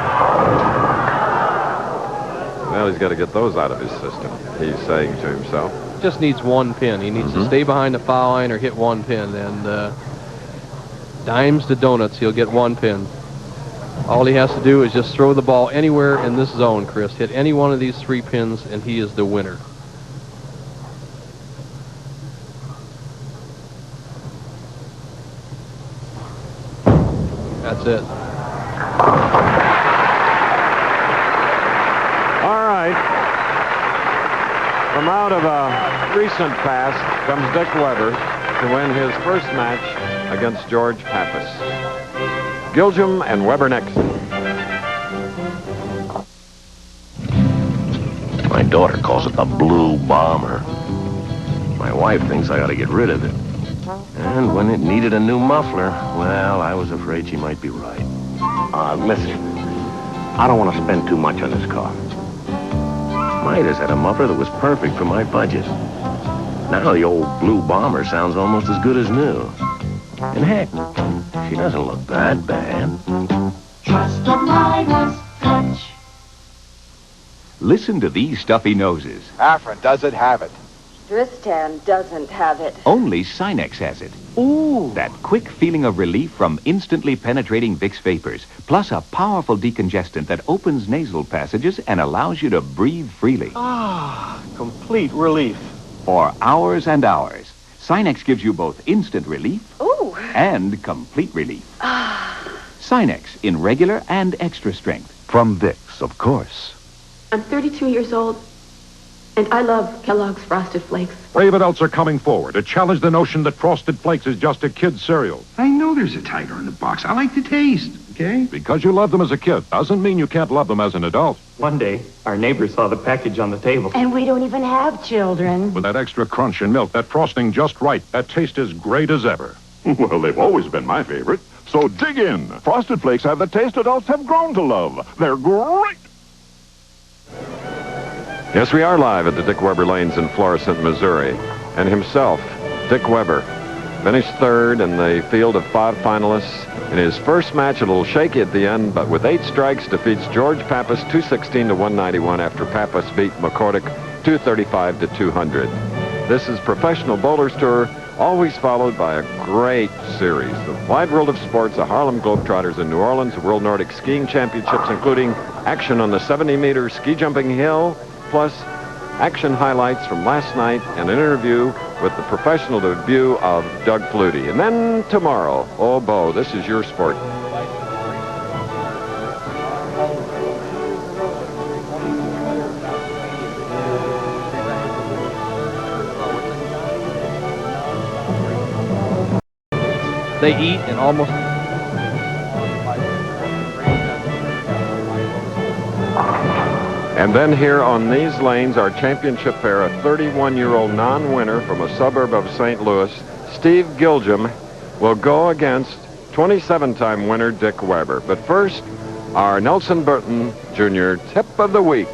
Well, he's got to get those out of his system, he's saying to himself. Just needs 1 pin. He needs to stay behind the foul line or hit 1 pin. And dimes to donuts, he'll get 1 pin. All he has to do is just throw the ball anywhere in this zone, Chris. Hit any one of these 3 pins, and he is the winner. That's it. From out of a recent past comes Dick Weber to win his first match against George Pappas. Giljum and Weber next. My daughter calls it the Blue Bomber. My wife thinks I ought to get rid of it. And when it needed a new muffler, well, I was afraid she might be right. Listen, I don't want to spend too much on this car. Midas had a muffler that was perfect for my budget. Now the old Blue Bomber sounds almost as good as new. And heck, she doesn't look that bad. Trust a Midas touch. Listen to these stuffy noses. Afrin doesn't have it. Tristan doesn't have it. Only Sinex has it. Ooh. That quick feeling of relief from instantly penetrating Vicks vapors, plus a powerful decongestant that opens nasal passages and allows you to breathe freely. Complete relief. For hours and hours. Sinex gives you both instant relief and complete relief. Sinex in regular and extra strength. From Vicks, of course. I'm 32 years old, And I love Kellogg's Frosted Flakes. Brave adults are coming forward to challenge the notion that Frosted Flakes is just a kid's cereal. I know there's a tiger in the box. I like the taste, okay? Because you love them as a kid doesn't mean you can't love them as an adult. One day, our neighbor saw the package on the table. And we don't even have children. With that extra crunch and milk, that frosting just right, that taste is great as ever. Well, they've always been my favorite. So dig in. Frosted Flakes have the taste adults have grown to love. They're great. Yes, we are live at the Dick Weber Lanes in Florissant, Missouri. And himself, Dick Weber, finished third in the field of 5 finalists. In his first match, a little shaky at the end, but with 8 strikes, defeats George Pappas 216 to 191 after Pappas beat McCordic 235 to 200. This is Professional Bowlers Tour, always followed by a great series. The Wide World of Sports, the Harlem Globetrotters in New Orleans, the World Nordic Skiing Championships, including action on the 70-meter ski jumping hill, plus action highlights from last night and an interview with the professional debut of Doug Flutie. And then tomorrow, oh, Bo, this is your sport. They eat and almost... And then here on these lanes, our championship pair, a 31-year-old non-winner from a suburb of St. Louis, Steve Giljum, will go against 27-time winner Dick Weber. But first, our Nelson Burton Jr. Tip of the Week.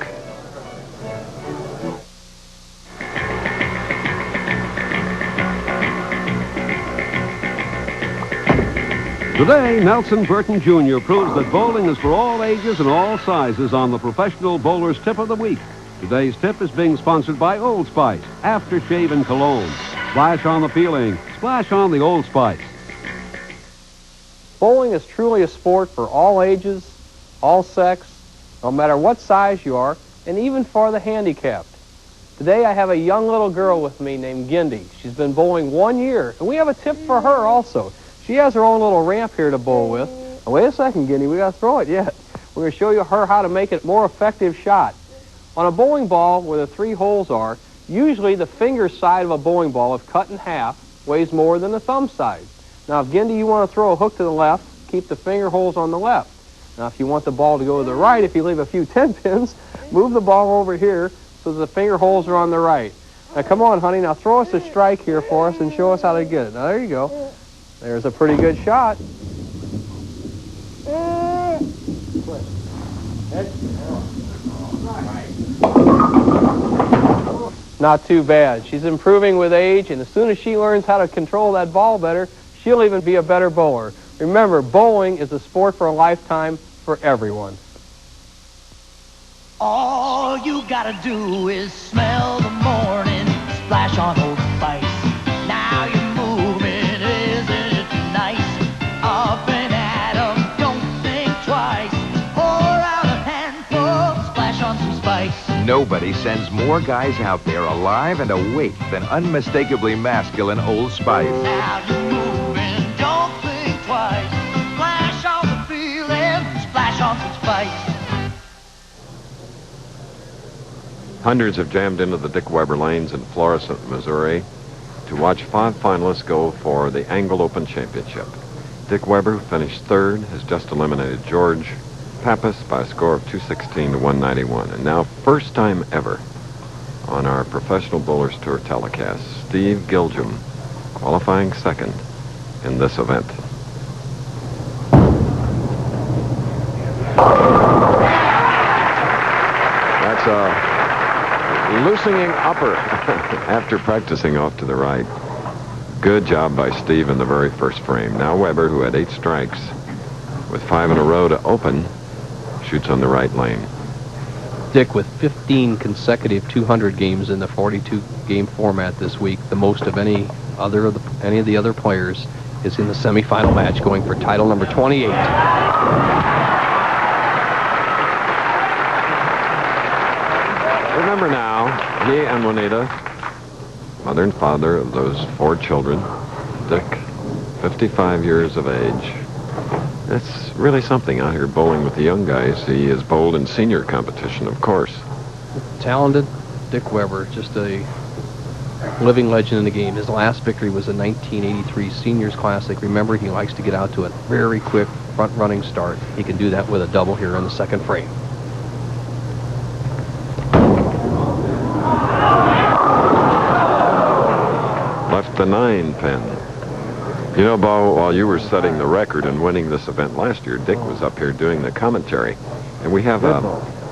Today, Nelson Burton Jr. proves that bowling is for all ages and all sizes on the Professional Bowler's Tip of the Week. Today's tip is being sponsored by Old Spice, Aftershave and Cologne. Splash on the peeling, splash on the Old Spice. Bowling is truly a sport for all ages, all sex, no matter what size you are, and even for the handicapped. Today I have a young little girl with me named Gindy. She's been bowling 1 year, and we have a tip for her also. She has her own little ramp here to bowl with. Now, wait a second, Gindy, we got to throw it yet. We're going to show you her how to make it a more effective shot. On a bowling ball where the 3 holes are, usually the finger side of a bowling ball, if cut in half, weighs more than the thumb side. Now, if Gindy, you want to throw a hook to the left, keep the finger holes on the left. Now, if you want the ball to go to the right, if you leave a few 10 pins, move the ball over here so the finger holes are on the right. Now, come on, honey. Now, throw us a strike here for us and show us how to get it. Now, there you go. There's a pretty good shot. Not too bad. She's improving with age, and as soon as she learns how to control that ball better, she'll even be a better bowler. Remember, bowling is a sport for a lifetime for everyone. All you gotta do is smell the morning, splash on Old Spice. Now you're moving, isn't it nice? Up and at 'em, don't think twice. Pour out a handful, splash on some spice. Nobody sends more guys out there alive and awake than unmistakably masculine Old Spice. Now you're moving, don't think twice. Splash on the feeling, splash on some spice. Hundreds have jammed into the Dick Weber Lanes in Florissant, Missouri, to watch 5 finalists go for the Angle Open Championship. Dick Weber, who finished third, has just eliminated George Pappas by a score of 216 to 191. And now, first time ever on our Professional Bowlers Tour telecast, Steve Giljum, qualifying second in this event. That's a loosening upper after practicing off to the right. Good job by Steve in the very first frame. Now Weber, who had 8 strikes with 5 in a row to open, shoots on the right lane. Dick with 15 consecutive 200 games in the 42-game format this week, the most of any of the other players, is in the semifinal match going for title number 28. Remember now, he and Juanita, mother and father of those 4 children, Dick, 55 years of age. It's really something out here bowling with the young guys. He has bowled in senior competition, of course. Talented, Dick Weber, just a living legend in the game. His last victory was the 1983 Seniors Classic. Remember, he likes to get out to a very quick front-running start. He can do that with a double here in the second frame. Left the 9-pin. You know, Bo, while you were setting the record and winning this event last year, Dick was up here doing the commentary. And we have a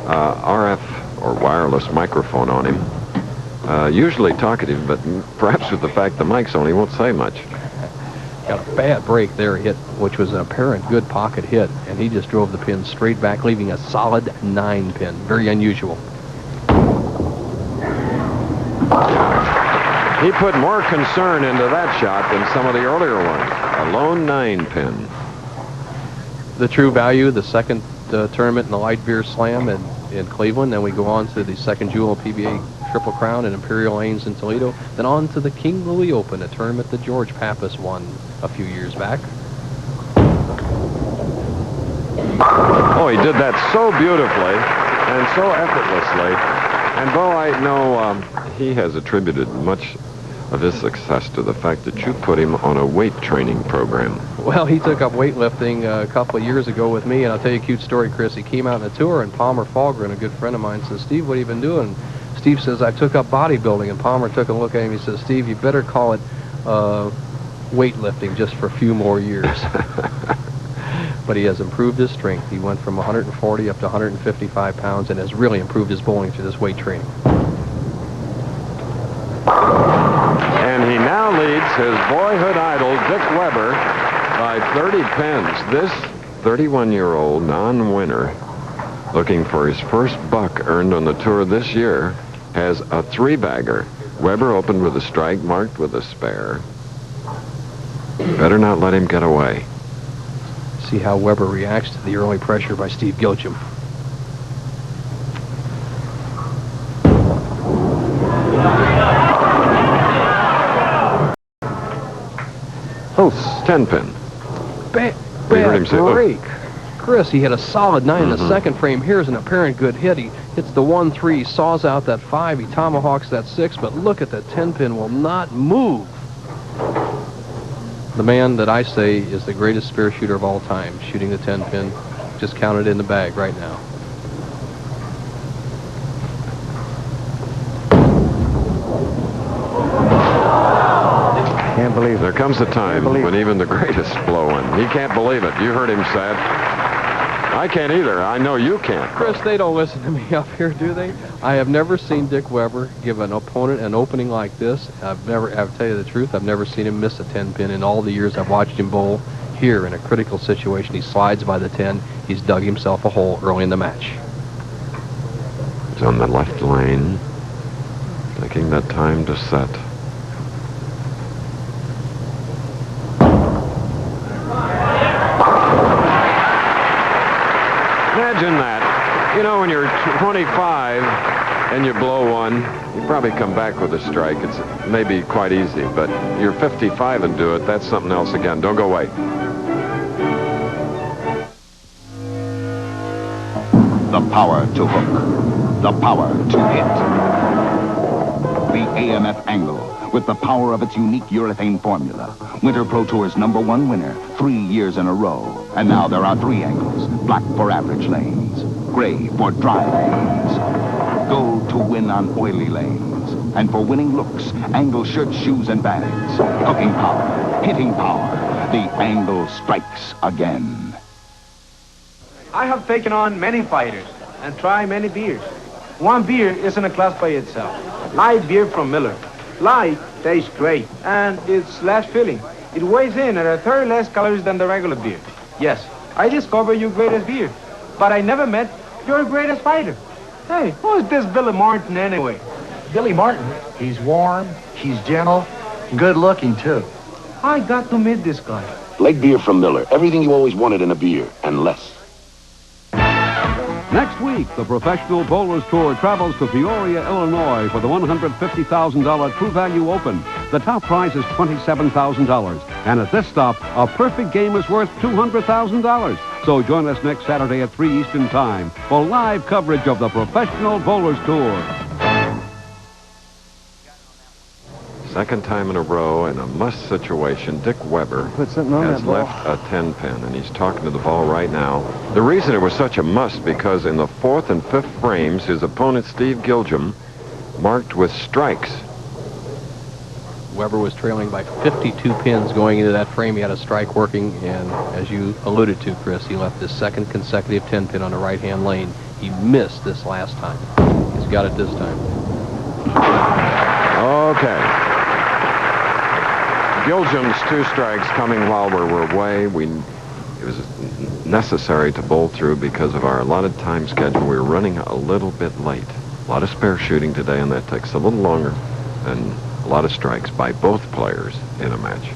RF or wireless microphone on him. Usually talkative, but perhaps with the fact the mic's on, he won't say much. Got a bad break there, hit, which was an apparent good pocket hit, and he just drove the pin straight back, leaving a solid 9-pin. Very unusual. He put more concern into that shot than some of the earlier ones. A lone 9-pin. The true value, the second tournament in the Light Beer Slam in Cleveland. Then we go on to the second Jewel PBA Triple Crown at Imperial Lanes in Toledo. Then on to the King Louis Open, a tournament that George Pappas won a few years back. Oh, he did that so beautifully and so effortlessly. And Bo, I know he has attributed much of his success to the fact that you put him on a weight training program. Well, he took up weightlifting a couple of years ago with me, and I'll tell you a cute story, Chris. He came out on a tour, and Palmer Fahlgren, a good friend of mine, says, "Steve, what have you been doing?" Steve says, "I took up bodybuilding," and Palmer took a look at him. He says, "Steve, you better call it weightlifting just for a few more years." But he has improved his strength. He went from 140 up to 155 pounds and has really improved his bowling through this weight training. And he now leads his boyhood idol, Dick Weber, by 30 pins. This 31-year-old non-winner, looking for his first buck earned on the tour this year, has a 3-bagger. Weber opened with a strike, marked with a spare. Better not let him get away. See how Weber reacts to the early pressure by Steve Giljum. Oh, 10-pin. Bad say, break. Chris, he had a solid 9 in the second frame. Here's an apparent good hit. He hits the 1-3, saws out that 5. He tomahawks that 6, but look at that 10-pin will not move. The man that I say is the greatest spear shooter of all time, shooting the 10-pin, just counted in the bag right now. Can't believe it. There comes a time when even the greatest blow in. He can't believe it. You heard him say it. I can't either. I know you can't. Chris, they don't listen to me up here, do they? I have never seen Dick Weber give an opponent an opening like this. I'll tell you the truth, I've never seen him miss a 10-pin in all the years I've watched him bowl. Here in a critical situation, he slides by the 10. He's dug himself a hole early in the match. He's on the left lane, taking that time to set. Imagine that. You know, when you're 25 and you blow one, you probably come back with a strike. It's maybe quite easy, but you're 55 and do it, that's something else again. Don't go away. The power to hook. The power to hit. The AMF Angle, with the power of its unique urethane formula. Winter Pro Tour's #1 winner 3 years in a row. And now there are 3 angles. Black for average lanes. Gray for dry lanes. Gold to win on oily lanes. And for winning looks, Angle shirts, shoes, and bags. Hooking power. Hitting power. The Angle strikes again. I have taken on many fighters and tried many beers. One beer is in a class by itself. Light beer from Miller. Light tastes great, and it's less filling. It weighs in at a third less calories than the regular beer. Yes, I discovered your greatest beer, but I never met your greatest fighter. Hey, who is this Billy Martin anyway? Billy Martin? He's warm, he's gentle, good looking too. I got to meet this guy. Light beer from Miller. Everything you always wanted in a beer, and less. Next week, the Professional Bowlers Tour travels to Peoria, Illinois for the $150,000 True Value Open. The top prize is $27,000. And at this stop, a perfect game is worth $200,000. So join us next Saturday at 3 Eastern Time for live coverage of the Professional Bowlers Tour. Second time in a row in a must situation, Dick Weber has left a 10-pin, and he's talking to the ball right now. The reason it was such a must, because in the 4th and 5th frames, his opponent, Steve Giljum, marked with strikes. Weber was trailing by 52 pins going into that frame. He had a strike working, and as you alluded to, Chris, he left his second consecutive 10-pin on the right-hand lane. He missed this last time. He's got it this time. Okay. Giljum's 2 strikes coming while we were away. It was necessary to bowl through because of our allotted time schedule. We were running a little bit late. A lot of spare shooting today, and that takes a little longer than a lot of strikes by both players in a match.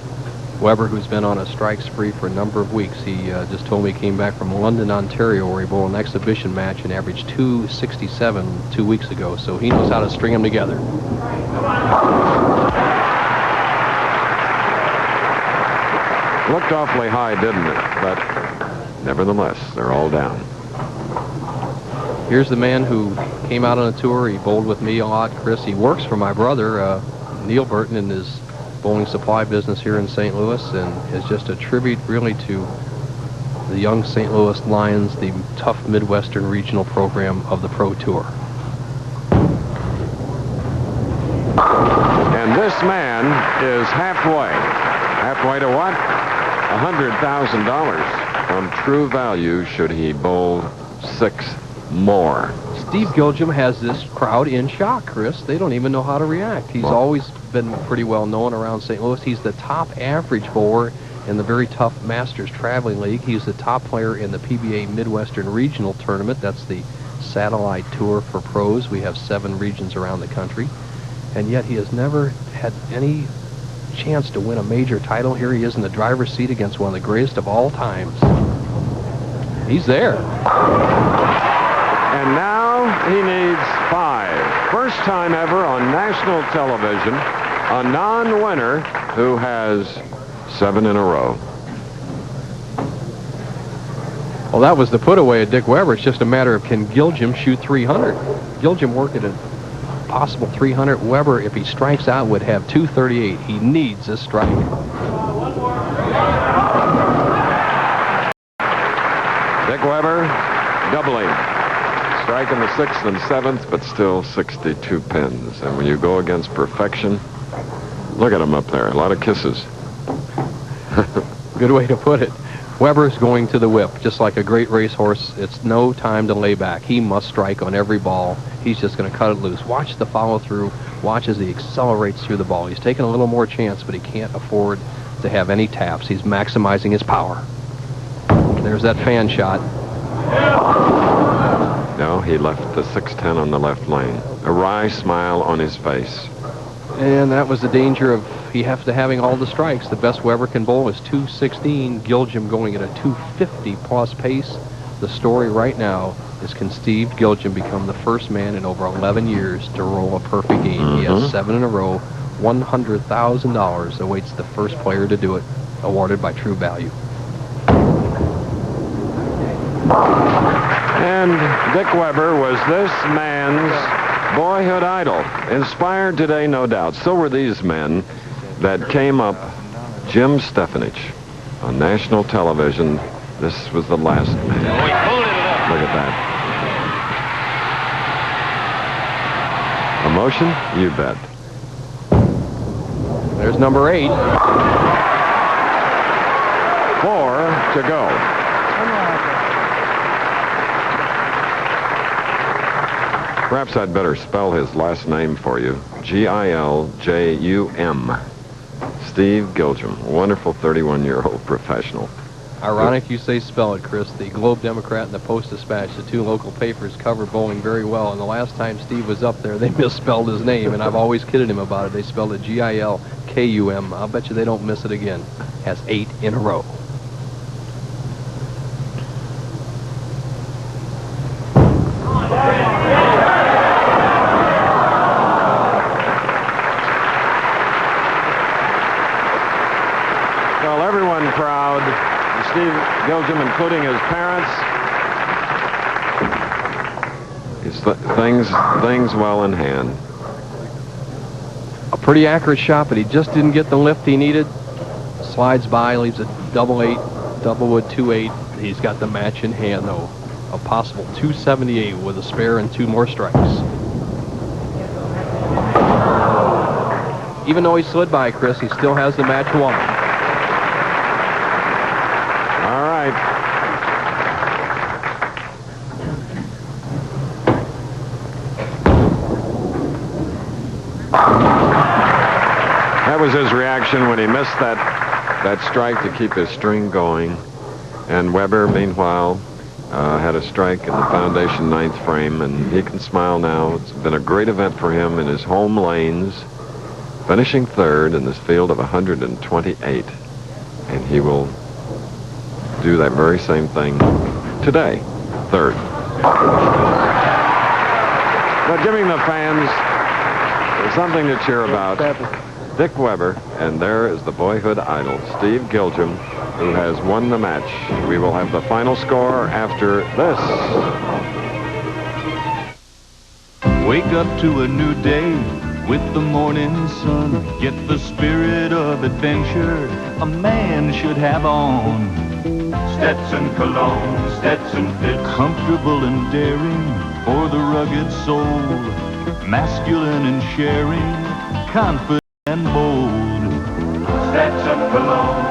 Weber, who's been on a strike spree for a number of weeks, he just told me he came back from London, Ontario, where he bowled an exhibition match and averaged 267 2 weeks ago, so he knows how to string them together. Looked awfully high, didn't it? But nevertheless, they're all down. Here's the man who came out on a tour. He bowled with me a lot, Chris. He works for my brother, Neil Burton, in his bowling supply business here in St. Louis, and is just a tribute really to the young St. Louis Lions, the tough Midwestern regional program of the Pro Tour. And this man is halfway. Halfway to what? $100,000 from True Value should he bowl 6 more. Steve Giljum has this crowd in shock, Chris. They don't even know how to react. He's always been pretty well known around St. Louis. He's the top average bowler in the very tough Masters Traveling League. He's the top player in the PBA Midwestern Regional Tournament. That's the satellite tour for pros. We have 7 regions around the country. And yet he has never had any chance to win a major title. Here he is in the driver's seat against one of the greatest of all times. He's there. And now he needs 5. First time ever on national television, a non-winner who has 7 in a row. Well, that was the put away of Dick Weber. It's just a matter of, can Giljum shoot 300? Giljum worked at a possible 300. Weber, if he strikes out, would have 238. He needs a strike. Dick Weber doubling. Strike in the 6th and 7th, but still 62 pins. And when you go against perfection, look at him up there. A lot of kisses. Good way to put it. Weber's going to the whip, just like a great racehorse. It's no time to lay back. He must strike on every ball. He's just going to cut it loose. Watch the follow-through. Watch as he accelerates through the ball. He's taking a little more chance, but he can't afford to have any taps. He's maximizing his power. There's that fan shot. No, he left the 610 on the left lane. A wry smile on his face. And that was the danger of he after having all the strikes. The best Weber can bowl is 216. Giljum going at a 250 plus pace. The story right now is, can Steve Giljum become the first man in over 11 years to roll a perfect game? He has 7 in a row. $100,000 awaits the first player to do it, awarded by True Value. And Dick Weber was this man's boyhood idol. Inspired today, no doubt. So were these men that came up. Jim Stefanich on national television. This was the last man. Look at that. Emotion? You bet. There's number 8. 4 to go. Perhaps I'd better spell his last name for you. Giljum. Steve Giljum, wonderful 31-year-old professional. Ironic you say spell it, Chris. The Globe Democrat and the Post-Dispatch, the 2 local papers, covered bowling very well. And the last time Steve was up there, they misspelled his name, and I've always kidded him about it. They spelled it Gilkum. I'll bet you they don't miss it again. Has 8 in a row. Well, everyone proud. Steve Giljum, including his parents. Things well in hand. pretty accurate shot, but he just didn't get the lift he needed. Slides by, leaves a double-8, double wood 2-8. He's got the match in hand, though. A possible 278 with a spare and 2 more strikes. Even though he slid by, Chris, he still has the match won. All right. That was his reaction when he missed that strike to keep his string going. And Weber, meanwhile, had a strike in the foundation 9th frame, and he can smile now. It's been a great event for him in his home lanes, finishing 3rd in this field of 128. And he will do that very same thing today, 3rd. But giving the fans something to cheer about, Dick Weber, and there is the boyhood idol, Steve Giljum, who has won the match. We will have the final score after this. Wake up to a new day with the morning sun. Get the spirit of adventure a man should have on. Stetson cologne, Stetson fits. Comfortable and daring for the rugged soul. Masculine and sharing, confident and bold. Stetson cologne,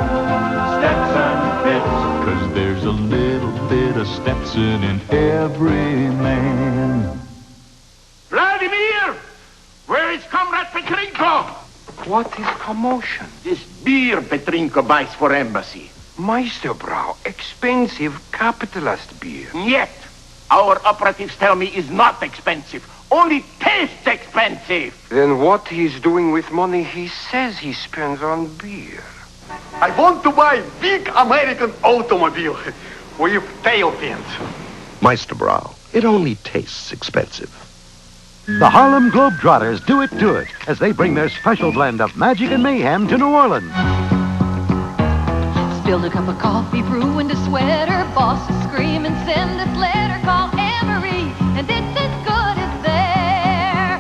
Stetson fits. 'Cause there's a little bit of Stetson in every man. Vladimir! Where is Comrade Petrenko? What is commotion? This beer Petrenko buys for embassy. Meisterbrau, expensive capitalist beer. Yet, our operatives tell me is not expensive. Only tastes expensive. Then what he's doing with money he says he spends on beer? I want to buy big American automobile with tail fins. Meisterbrau, it only tastes expensive. The Harlem Globetrotters do it as they bring their special blend of magic and mayhem to New Orleans. Spilled a cup of coffee, ruined a sweater, boss is screaming, send this letter, call Emery, and it's as good as there.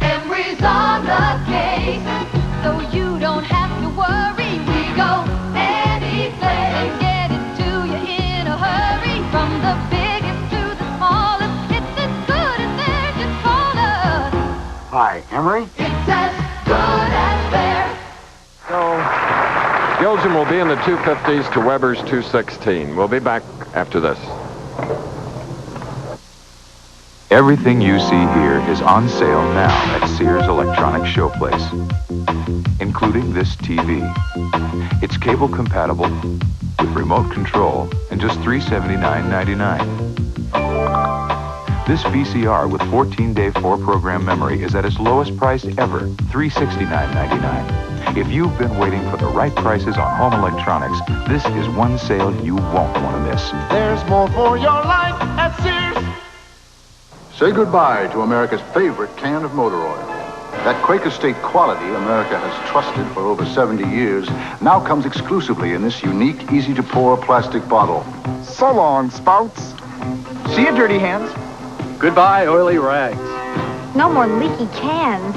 Emery's on the case, so you don't have to worry. We go any place and get it to you in a hurry. From the biggest to the smallest, it's as good as there, just call us. Hi, Emery? It's as good as there. So, Giljum will be in the 250s to Weber's 216. We'll be back after this. Everything you see here is on sale now at Sears Electronic Showplace, including this TV. It's cable compatible with remote control and just $379.99. This VCR with 14-day 4-program memory is at its lowest price ever, $369.99. If you've been waiting for the right prices on home electronics, this is one sale you won't want to miss. There's more for your life at Sears. Say goodbye to America's favorite can of motor oil. That Quaker State quality America has trusted for over 70 years now comes exclusively in this unique, easy-to-pour plastic bottle. So long, spouts. See you, dirty hands. Goodbye, oily rags. No more leaky cans.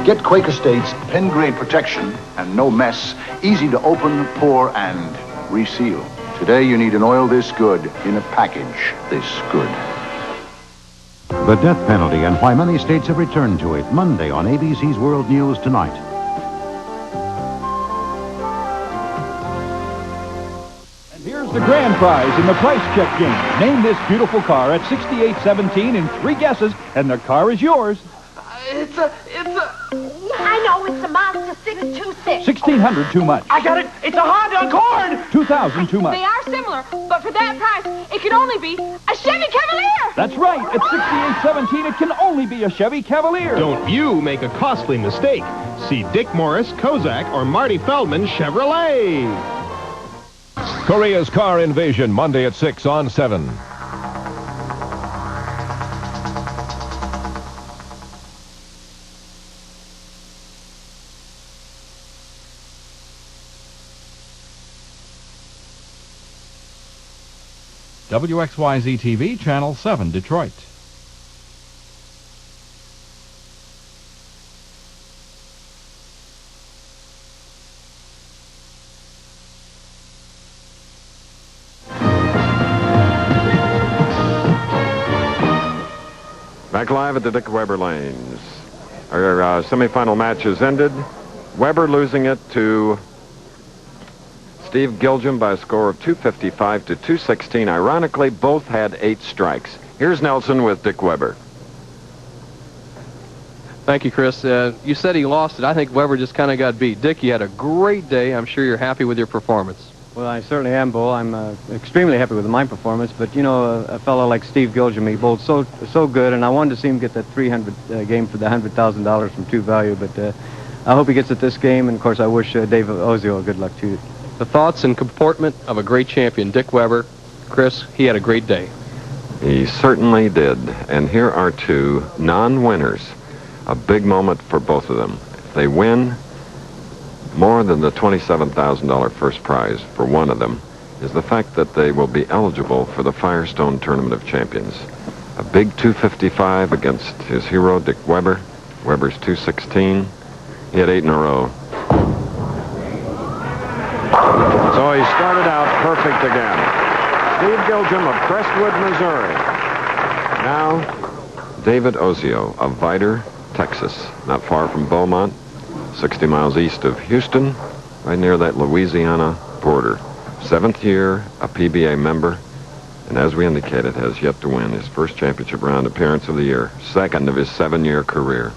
Get Quaker State's pen-grade protection and no mess, easy to open, pour, and reseal. Today you need an oil this good in a package this good. The death penalty and why many states have returned to it, Monday on ABC's World News Tonight. And here's the grand prize in the price check game. Name this beautiful car at 6817 in 3 guesses, and the car is yours. It's a... I know, it's a Mazda 626. 1600 too much. I got it. It's a Honda Accord. 2000 too much. They are similar, but for that price, it can only be a Chevy Cavalier. That's right. At 6817, it can only be a Chevy Cavalier. Don't you make a costly mistake. See Dick Morris, Kozak, or Marty Feldman Chevrolet. Korea's car invasion, Monday at 6 on 7. WXYZ-TV, Channel 7, Detroit. Back live at the Dick Weber lanes. Our semifinal match has ended. Weber losing it to Steve Giljum by a score of 255 to 216. Ironically, both had 8 strikes. Here's Nelson with Dick Weber. Thank you, Chris. You said he lost it. I think Weber just kind of got beat. Dick, you had a great day. I'm sure you're happy with your performance. Well, I certainly am, Bo. I'm extremely happy with my performance. But, you know, a fellow like Steve Giljum, he bowled so good, and I wanted to see him get that 300 game for the $100,000 from True Value. But I hope he gets it this game, and, of course, I wish Dave Ozio good luck, too. The thoughts and comportment of a great champion, Dick Weber. Chris, he had a great day. He certainly did. And here are 2 non-winners. A big moment for both of them. If they win, more than the $27,000 first prize for one of them is the fact that they will be eligible for the Firestone Tournament of Champions. A big 255 against his hero, Dick Weber. Weber's 216. He had 8 in a row. So he started out perfect again. Steve Giljum of Crestwood, Missouri. Now, David Ozio of Vidor, Texas, not far from Beaumont, 60 miles east of Houston, right near that Louisiana border. 7th year, a PBA member, and as we indicated, has yet to win his first championship round appearance of the year, 2nd of his 7-year career.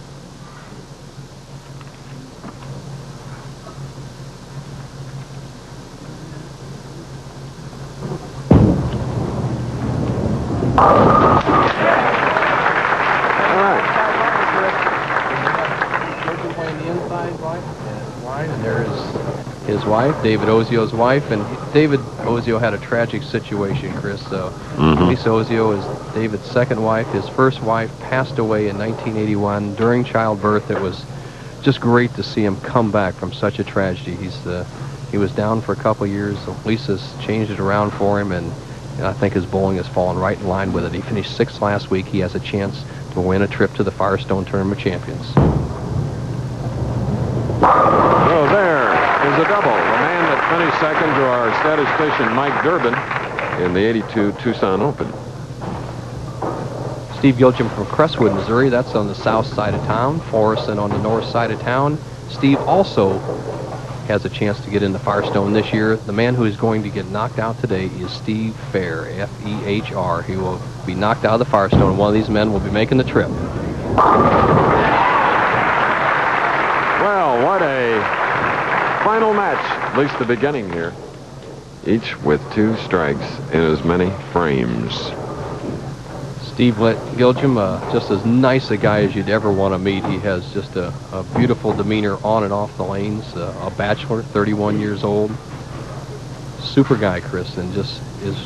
His wife, David Ozio's wife, and David Ozio had a tragic situation, Chris. Lisa Ozio is David's 2nd wife. His first wife passed away in 1981 during childbirth. It was just great to see him come back from such a tragedy. He was down for a couple years. Lisa's changed it around for him, and I think his bowling has fallen right in line with it. He finished 6th last week. He has a chance to win a trip to the Firestone Tournament of Champions. So there is a double. The man that finished 2nd to our statistician Mike Durbin in the 82 Tucson Open. Steve Giljum from Crestwood, Missouri. That's on the south side of town. Florissant on the north side of town. Steve also has a chance to get into Firestone this year. The man who is going to get knocked out today is Steve Fair, F-E-H-R. He will be knocked out of the Firestone. One of these men will be making the trip. Well, what a final match, at least the beginning here. Each with 2 strikes in as many frames. Steve Giljum, just as nice a guy as you'd ever want to meet. He has just a beautiful demeanor on and off the lanes. A bachelor, 31 years old. Super guy, Chris, and just is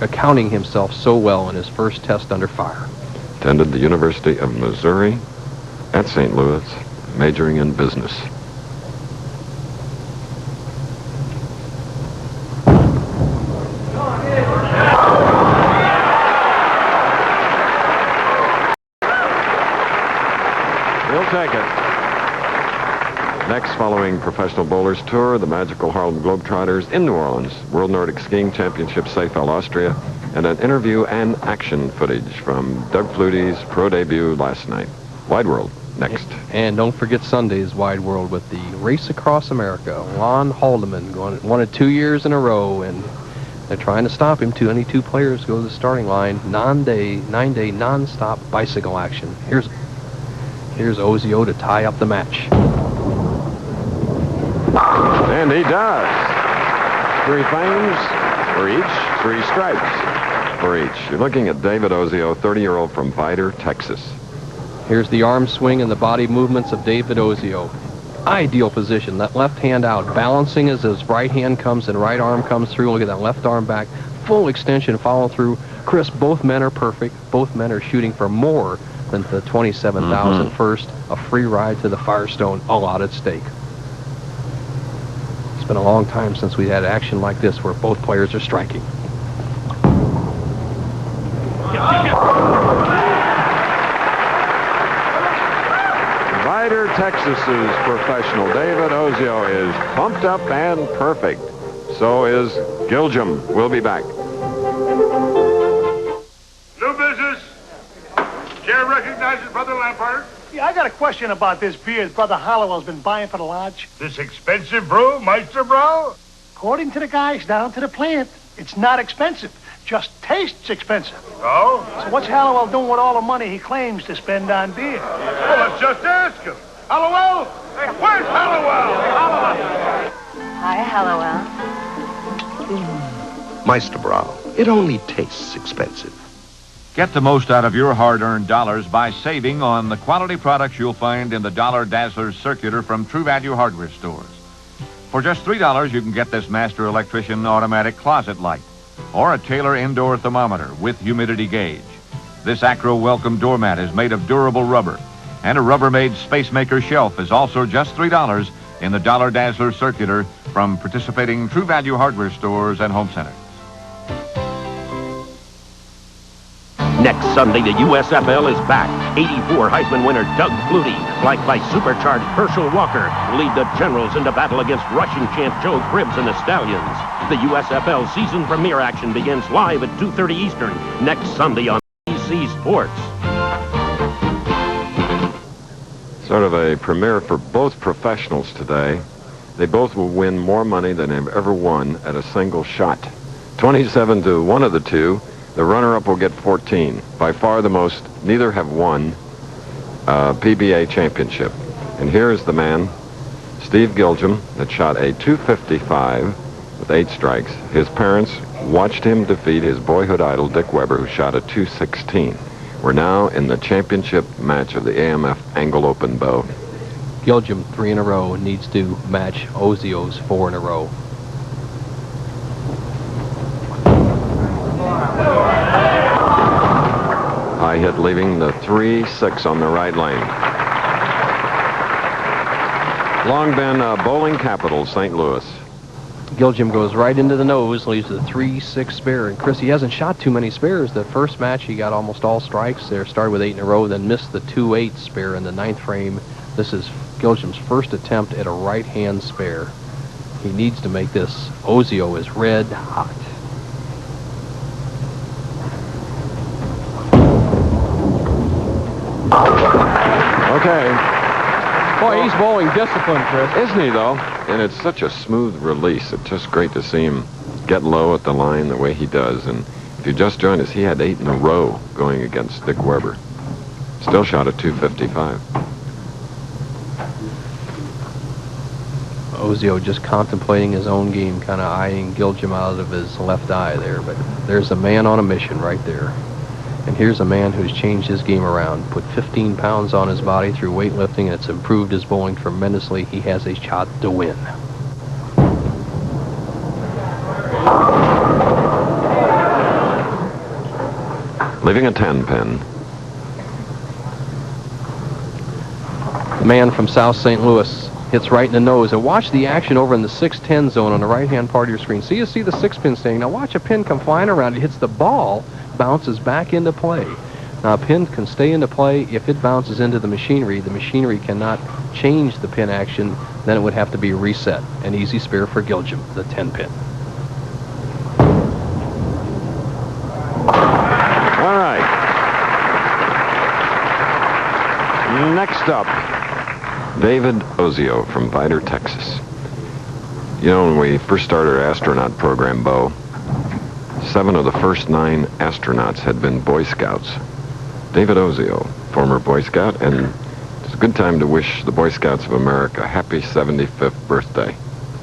accounting himself so well in his first test under fire. Attended the University of Missouri at St. Louis, majoring in business. He'll take it. Next, following Professional Bowlers Tour, the magical Harlem Globetrotters in New Orleans, World Nordic Skiing Championship, Seefeld, Austria, and an interview and action footage from Doug Flutie's pro debut last night. Wide World, next. And don't forget Sunday's Wide World with the Race Across America. Lon Haldeman won it 2 years in a row, and they're trying to stop him. 22 players go to the starting line. 9-day, non-stop bicycle action. Here's Ozio to tie up the match. And he does. 3 frames for each, 3 strikes for each. You're looking at David Ozio, 30-year-old from Vidor, Texas. Here's the arm swing and the body movements of David Ozio. Ideal position. That left hand out, balancing as his right hand comes and right arm comes through. Look at that left arm back. Full extension, follow through. Chris, both men are perfect. Both men are shooting for more than the $27,000 first. A free ride to the Firestone, all out at stake. It's been a long time since we had action like this where both players are striking. Vidor, Texas's professional David Ozio is pumped up and perfect. So is Giljum. We'll be back. New business. Care recognizes Brother Lampard? Yeah, I got a question about this beer that Brother Hollowell's been buying for the lodge. This expensive brew, Meister Bro? According to the guys down to the plant, it's not expensive. Just tastes expensive. Oh? So what's Hallowell doing with all the money he claims to spend on beer? Well, let's just ask him. Hallowell? Hey, where's Hallowell? Hi, Hallowell. Meister Brow, it only tastes expensive. Get the most out of your hard-earned dollars by saving on the quality products you'll find in the Dollar Dazzlers circular from True Value hardware stores. For just $3, you can get this Master Electrician automatic closet light or a Taylor indoor thermometer with humidity gauge. This Acro Welcome doormat is made of durable rubber, and a Rubbermaid Space Maker shelf is also just $3 in the Dollar Dazzler circular from participating True Value hardware stores and home centers. Next Sunday, the USFL is back. 84 Heisman winner Doug Flutie, flanked by supercharged Herschel Walker, lead the Generals into battle against Russian champ Joe Cribbs and the Stallions. The USFL season premiere action begins live at 2:30 Eastern next Sunday on ABC Sports. Sort of a premiere for both professionals today. They both will win more money than they've ever won at a single shot. 27 to one of the two. The runner-up will get 14. By far the most. Neither have won a PBA championship. And here is the man, Steve Giljum, that shot a .255 with 8 strikes. His parents watched him defeat his boyhood idol, Dick Weber, who shot a .216. We're now in the championship match of the AMF Angle Open, Bo. Giljum 3 in a row needs to match Ozio's 4 in a row. High hit, leaving the 3-6 on the right lane. Long been bowling capital, St. Louis. Giljum goes right into the nose, leaves the 3-6 spare. And Chris, he hasn't shot too many spares. The first match, he got almost all strikes there. Started with 8 in a row, then missed the 2-8 spare in the 9th frame. This is Giljum's first attempt at a right-hand spare. He needs to make this. Ozio is red hot. Okay. Boy, he's bowling disciplined, Chris. Isn't he, though? And it's such a smooth release. It's just great to see him get low at the line the way he does. And if you just joined us, he had 8 in a row going against Dick Weber. Still shot a .255. Ozio just contemplating his own game, kind of eyeing Giljum out of his left eye there. But there's a man on a mission right there. And here's a man who's changed his game around, put 15 pounds on his body through weightlifting, and it's improved his bowling tremendously. He has a shot to win. Leaving a 10 pin. The man from South St. Louis hits right in the nose. And watch the action over in the 6-10 zone on the right-hand part of your screen. See, you see the 6-pin staying. Now watch a pin come flying around. It hits the ball, bounces back into play. Now a pin can stay into play if it bounces into the machinery. The machinery cannot change the pin action. Then it would have to be reset. An easy spare for Giljum, the 10 pin. All right. Next up, David Ozio from Vidor, Texas. You know, when we first started our astronaut program, Bo, 7 of the first 9 astronauts had been Boy Scouts. David Ozio, former Boy Scout, and it's a good time to wish the Boy Scouts of America a happy 75th birthday.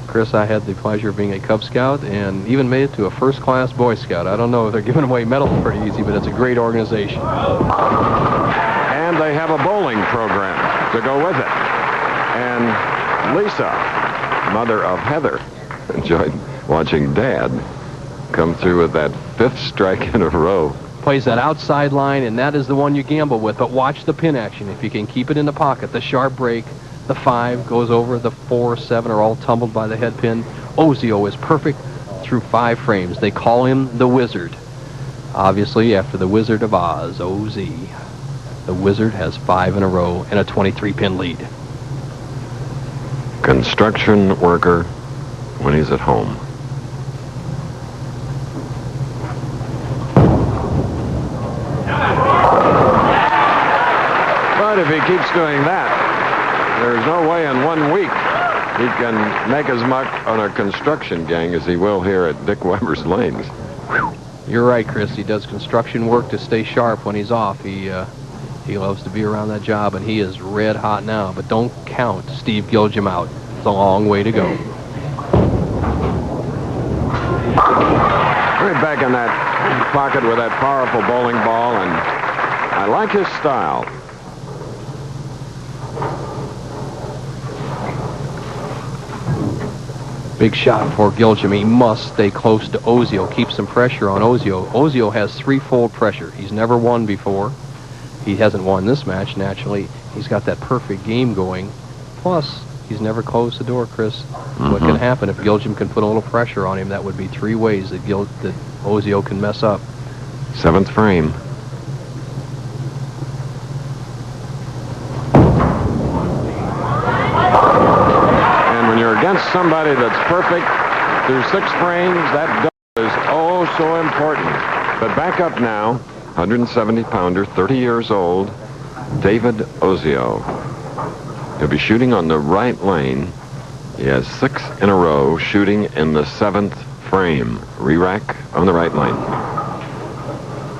Chris, I had the pleasure of being a Cub Scout and even made it to a first-class Boy Scout. I don't know if they're giving away medals pretty easy, but it's a great organization. And they have a bowling program to go with it. And Lisa, mother of Heather, enjoyed watching Dad come through with that 5th strike in a row. Plays that outside line, and that is the one you gamble with. But watch the pin action. If you can keep it in the pocket, the sharp break, the 5 goes over, the 4, 7 are all tumbled by the head pin. Ozio is perfect through 5 frames. They call him the Wizard. Obviously, after the Wizard of Oz, OZ. The Wizard has 5 in a row and a 23-pin lead. Construction worker when he's at home. if he keeps doing that. There's no way in 1 week he can make as much on a construction gang as he will here at Dick Weber's Lanes. You're right, Chris. He does construction work to stay sharp when he's off. He loves to be around that job, and he is red hot now. But don't count Steve Giljum out. It's a long way to go. Right back in that pocket with that powerful bowling ball, and I like his style. Big shot for Giljum. He must stay close to Ozio. Keep some pressure on Ozio. Ozio has threefold pressure. He's never won before. He hasn't won this match, naturally. He's got that perfect game going. Plus, he's never closed the door, Chris. What can happen if Giljum can put a little pressure on him? That would be 3 ways that Ozio can mess up. 7th frame. And when you're against somebody that's perfect through 6 frames, that double is oh so important. But back up now, 170-pounder, 30 years old, David Ozio. He'll be shooting on the right lane. He has 6 in a row, shooting in the 7th frame. Re-rack on the right lane.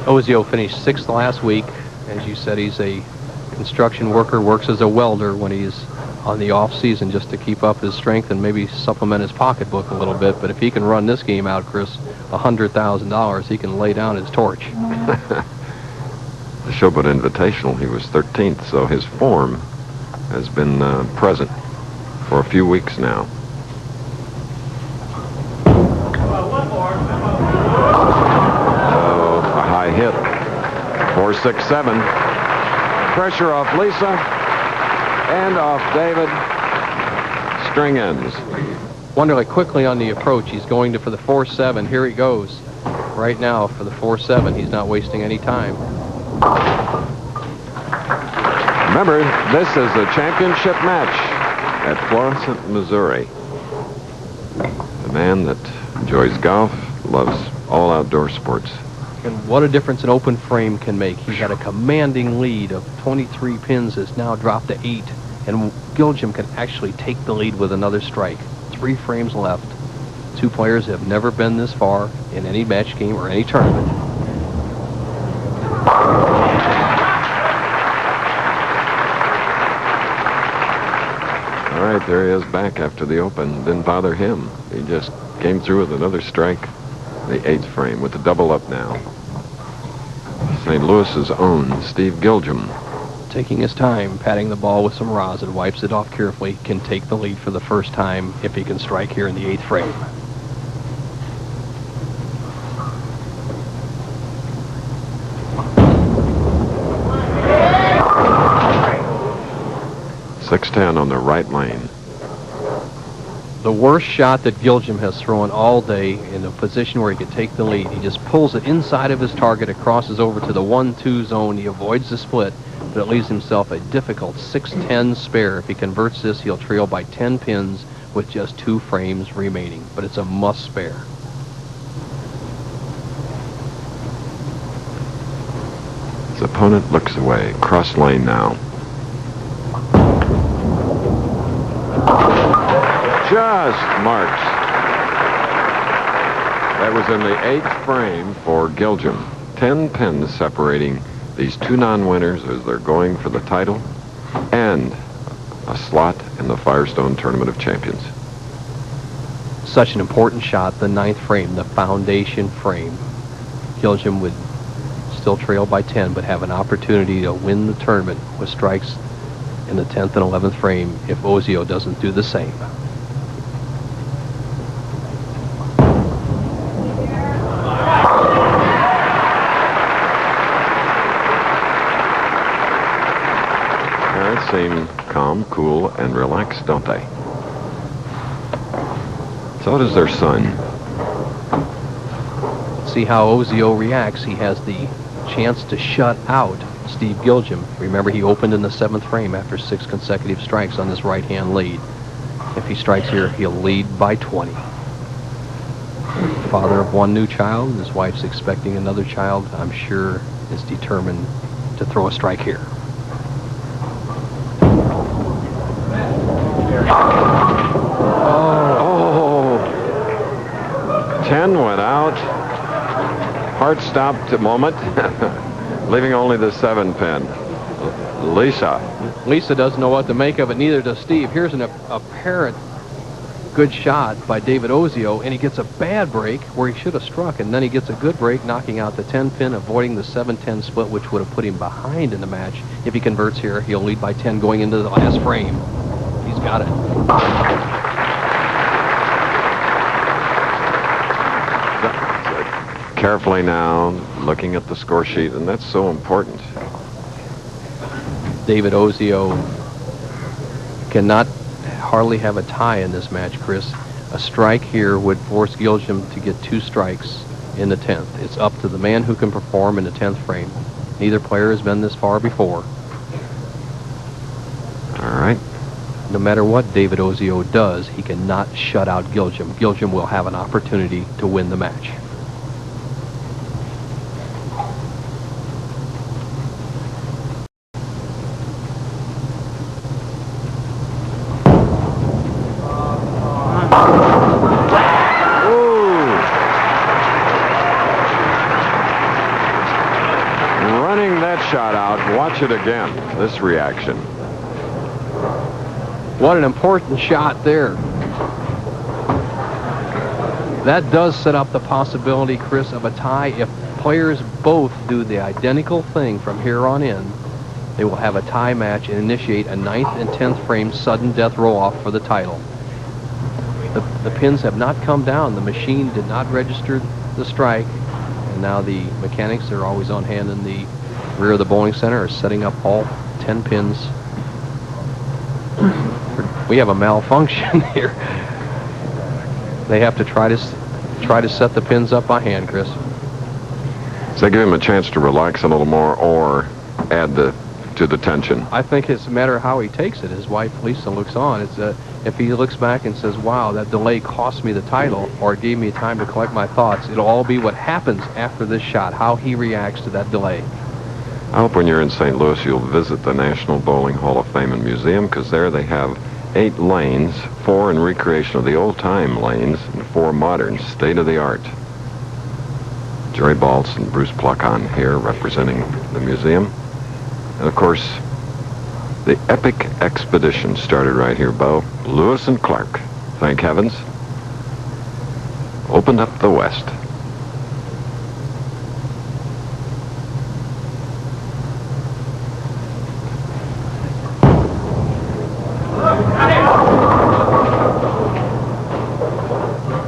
Ozio finished 6th last week. As you said, he's a construction worker, works as a welder when he's on the off season just to keep up his strength and maybe supplement his pocketbook a little bit. But if he can run this game out, Chris, $100,000, he can lay down his torch. The Showboat Invitational, he was 13th, so his form has been present for a few weeks now. Oh, a high hit. 4-6-7. Pressure off Lisa and off David. String ends. Wonderly quickly on the approach. He's going for the 4-7. Here he goes. Right now for the 4-7. He's not wasting any time. Remember, this is a championship match at Florissant, Missouri. The man that enjoys golf, loves all outdoor sports. And what a difference an open frame can make. He had a commanding lead of 23 pins, has now dropped to 8. And Giljum can actually take the lead with another strike. 3 frames left. 2 players have never been this far in any match game or any tournament. All right, there he is back after the Open. Didn't bother him. He just came through with another strike. The 8th frame with the double up now. St. Louis's own Steve Giljum. Taking his time, patting the ball with some rosin, wipes it off carefully, can take the lead for the first time if he can strike here in the 8th frame. .610 on the right lane. The worst shot that Giljum has thrown all day in a position where he could take the lead. He just pulls it inside of his target. It crosses over to the 1-2 zone. He avoids the split, but it leaves himself a difficult 6-10 spare. If he converts this, he'll trail by 10 pins with just 2 frames remaining. But it's a must spare. His opponent looks away. Cross lane now. Just marks. That was in the 8th frame for Giljum. 10 pins separating these 2 non-winners as they're going for the title and a slot in the Firestone Tournament of Champions. Such an important shot, the 9th frame, the foundation frame. Giljum would still trail by 10, but have an opportunity to win the tournament with strikes in the 10th and 11th frame if Ozio doesn't do the same. Seem calm, cool, and relaxed, don't they? So does their son. See how Ozio reacts. He has the chance to shut out Steve Giljum. Remember, he opened in the 7th frame after 6 consecutive strikes on this right-hand lead. If he strikes here, he'll lead by 20. Father of 1 new child, his wife's expecting another child, I'm sure is determined to throw a strike here. start-stopped moment, leaving only the 7-pin. Lisa doesn't know what to make of it, neither does Steve. Here's an apparent good shot by David Ozio, and he gets a bad break where he should have struck, and then he gets a good break, knocking out the 10-pin, avoiding the 7-10 split, which would have put him behind in the match. If he converts here, he'll lead by 10 going into the last frame. He's got it. Carefully now, looking at the score sheet, and that's so important. David Ozio cannot hardly have a tie in this match, Chris. A strike here would force Giljum to get 2 strikes in the 10th. It's up to the man who can perform in the 10th frame. Neither player has been this far before. All right. No matter what David Ozio does, he cannot shut out Giljum. Giljum will have an opportunity to win the match. Shot out. Watch it again. This reaction. What an important shot there. That does set up the possibility, Chris, of a tie. If players both do the identical thing from here on in, they will have a tie match and initiate a 9th and 10th frame sudden death roll-off for the title. The pins have not come down. The machine did not register the strike, and now the mechanics are always on hand in the rear of the bowling center are setting up all 10 pins. We have a malfunction here. They have to try to set the pins up by hand, Chris. So they give him a chance to relax a little more or add to the tension. I think it's a matter of how he takes it. His wife Lisa looks on. It's if he looks back and says, wow, that delay cost me the title, or it gave me time to collect my thoughts, it'll all be what happens after this shot, how he reacts to that delay. I hope when you're in St. Louis you'll visit the National Bowling Hall of Fame and Museum, because there they have 8 lanes, 4 in recreation of the old-time lanes, and 4 modern, state-of-the-art. Jerry Baltz and Bruce Pluck on here representing the museum. And of course, the epic expedition started right here, Bo. Lewis and Clark, thank heavens, opened up the West.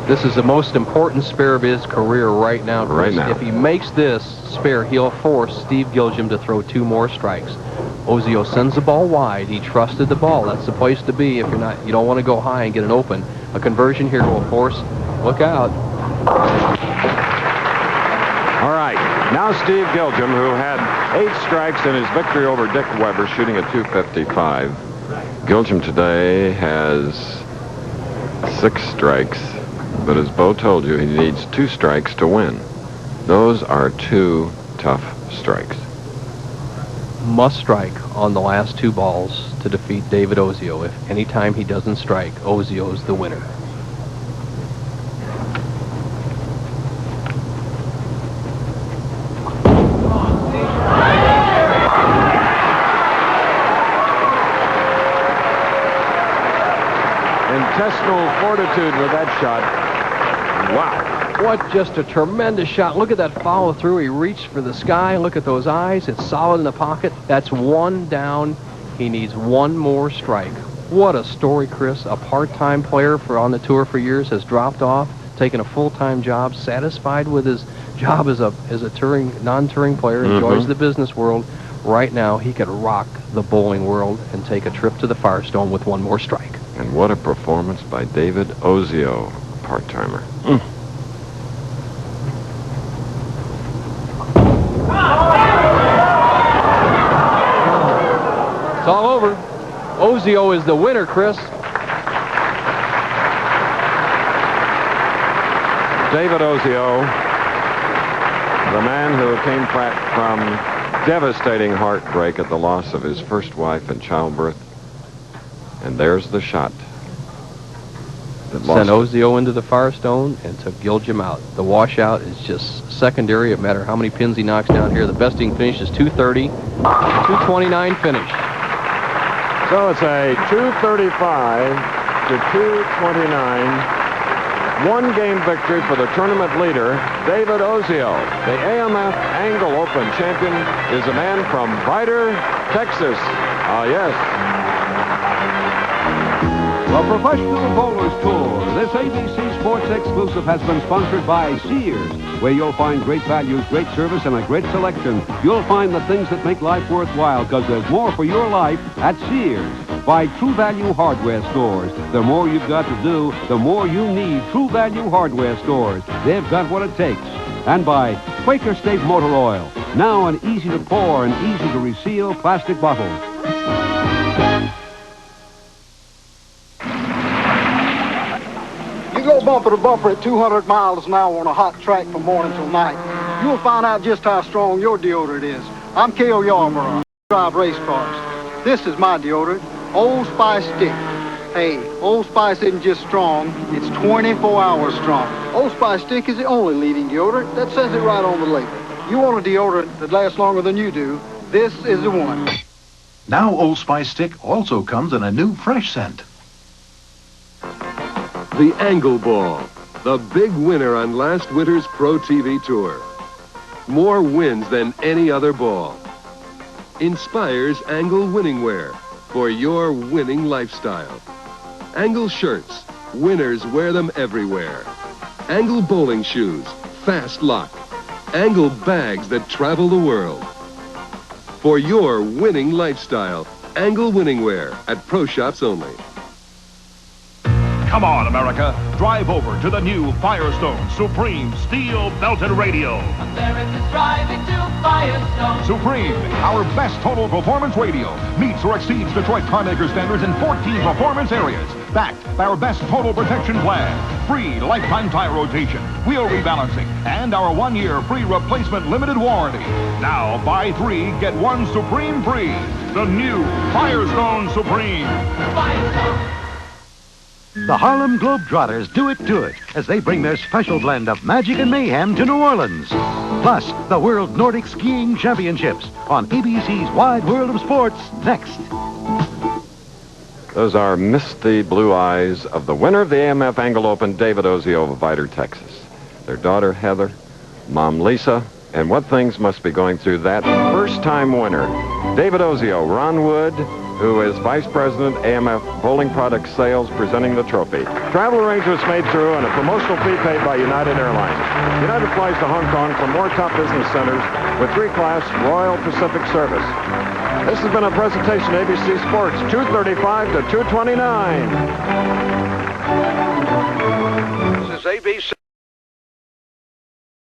This is the most important spare of his career right now, Chris. Right now. If he makes this spare, he'll force Steve Giljum to throw 2 more strikes. Ozio sends the ball wide. He trusted the ball. That's the place to be if you don't want to go high and get an open. A conversion here will force. Look out. All right. Now Steve Giljum, who had 8 strikes in his victory over Dick Weber, shooting at .255. Giljum today has 6 strikes. But as Bo told you, he needs 2 strikes to win. Those are 2 tough strikes. Must strike on the last 2 balls to defeat David Ozio. If any time he doesn't strike, Ozio's the winner. Intestinal fortitude with that shot. Wow. What just a tremendous shot. Look at that follow through. He reached for the sky. Look at those eyes. It's solid in the pocket. That's 1 down. He needs 1 more strike. What a story, Chris. A part-time player on the tour for years has dropped off, taken a full-time job, satisfied with his job as a non-touring player, enjoys the business world. Right now, he could rock the bowling world and take a trip to the Firestone with 1 more strike. And what a performance by David Ozio, part-timer. It's all over. Ozio is the winner, Chris. David Ozio, the man who came back from devastating heartbreak at the loss of his first wife in childbirth. And there's the shot. Sent Ozio into the Firestone and took Giljum out. The washout is just secondary. It matter how many pins he knocks down here. The best he can finish is 230, 229 finish. So it's a 235 to 229 one-game victory for the tournament leader, David Ozio. The AMF Angle Open champion is a man from Vidor, Texas. Ah, yes. The Professional Bowlers Tour. This ABC Sports exclusive has been sponsored by Sears, where you'll find great values, great service, and a great selection. You'll find the things that make life worthwhile, because there's more for your life at Sears. By True Value Hardware Stores. The more you've got to do, the more you need True Value Hardware Stores. They've got what it takes. And by Quaker State Motor Oil. Now an easy-to-pour and easy-to-reseal plastic bottle. You go bumper to bumper at 200 miles an hour on a hot track from morning till night. You'll find out just how strong your deodorant is. I'm Cale Yarmouth. I drive race cars. This is my deodorant. Old Spice Stick. Hey, Old Spice isn't just strong, it's 24 hours strong. Old Spice Stick is the only leading deodorant that says it right on the label. You want a deodorant that lasts longer than you do, this is the one. Now Old Spice Stick also comes in a new fresh scent. The Angle Ball, the big winner on last winter's Pro TV Tour. More wins than any other ball. Inspires Angle winning wear for your winning lifestyle. Angle shirts, winners wear them everywhere. Angle bowling shoes, fast lock. Angle bags that travel the world. For your winning lifestyle, Angle winning wear at Pro Shops only. Come on, America. Drive over to the new Firestone Supreme Steel Belted Radio. America's driving to Firestone. Supreme, our best total performance radio, meets or exceeds Detroit carmaker standards in 14 performance areas. Backed by our best total protection plan, free lifetime tire rotation, wheel rebalancing, and our 1-year free replacement limited warranty. Now, buy 3, get 1 Supreme free. The new Firestone Supreme. Firestone. The Harlem Globetrotters do it as they bring their special blend of magic and mayhem to New Orleans. Plus, the World Nordic Skiing Championships on ABC's Wide World of Sports next. Those are misty blue eyes of the winner of the AMF Angle Open, David Ozio of Vidor, Texas. Their daughter, Heather, Mom, Lisa, and what things must be going through that first-time winner. David Ozio, Ron Wood, who is Vice President, AMF Bowling Products Sales, presenting the trophy. Travel arrangements made through and a promotional fee paid by United Airlines. United flies to Hong Kong for more top business centers with 3-class Royal Pacific service. This has been a presentation of ABC Sports, 235 to 229. This is ABC.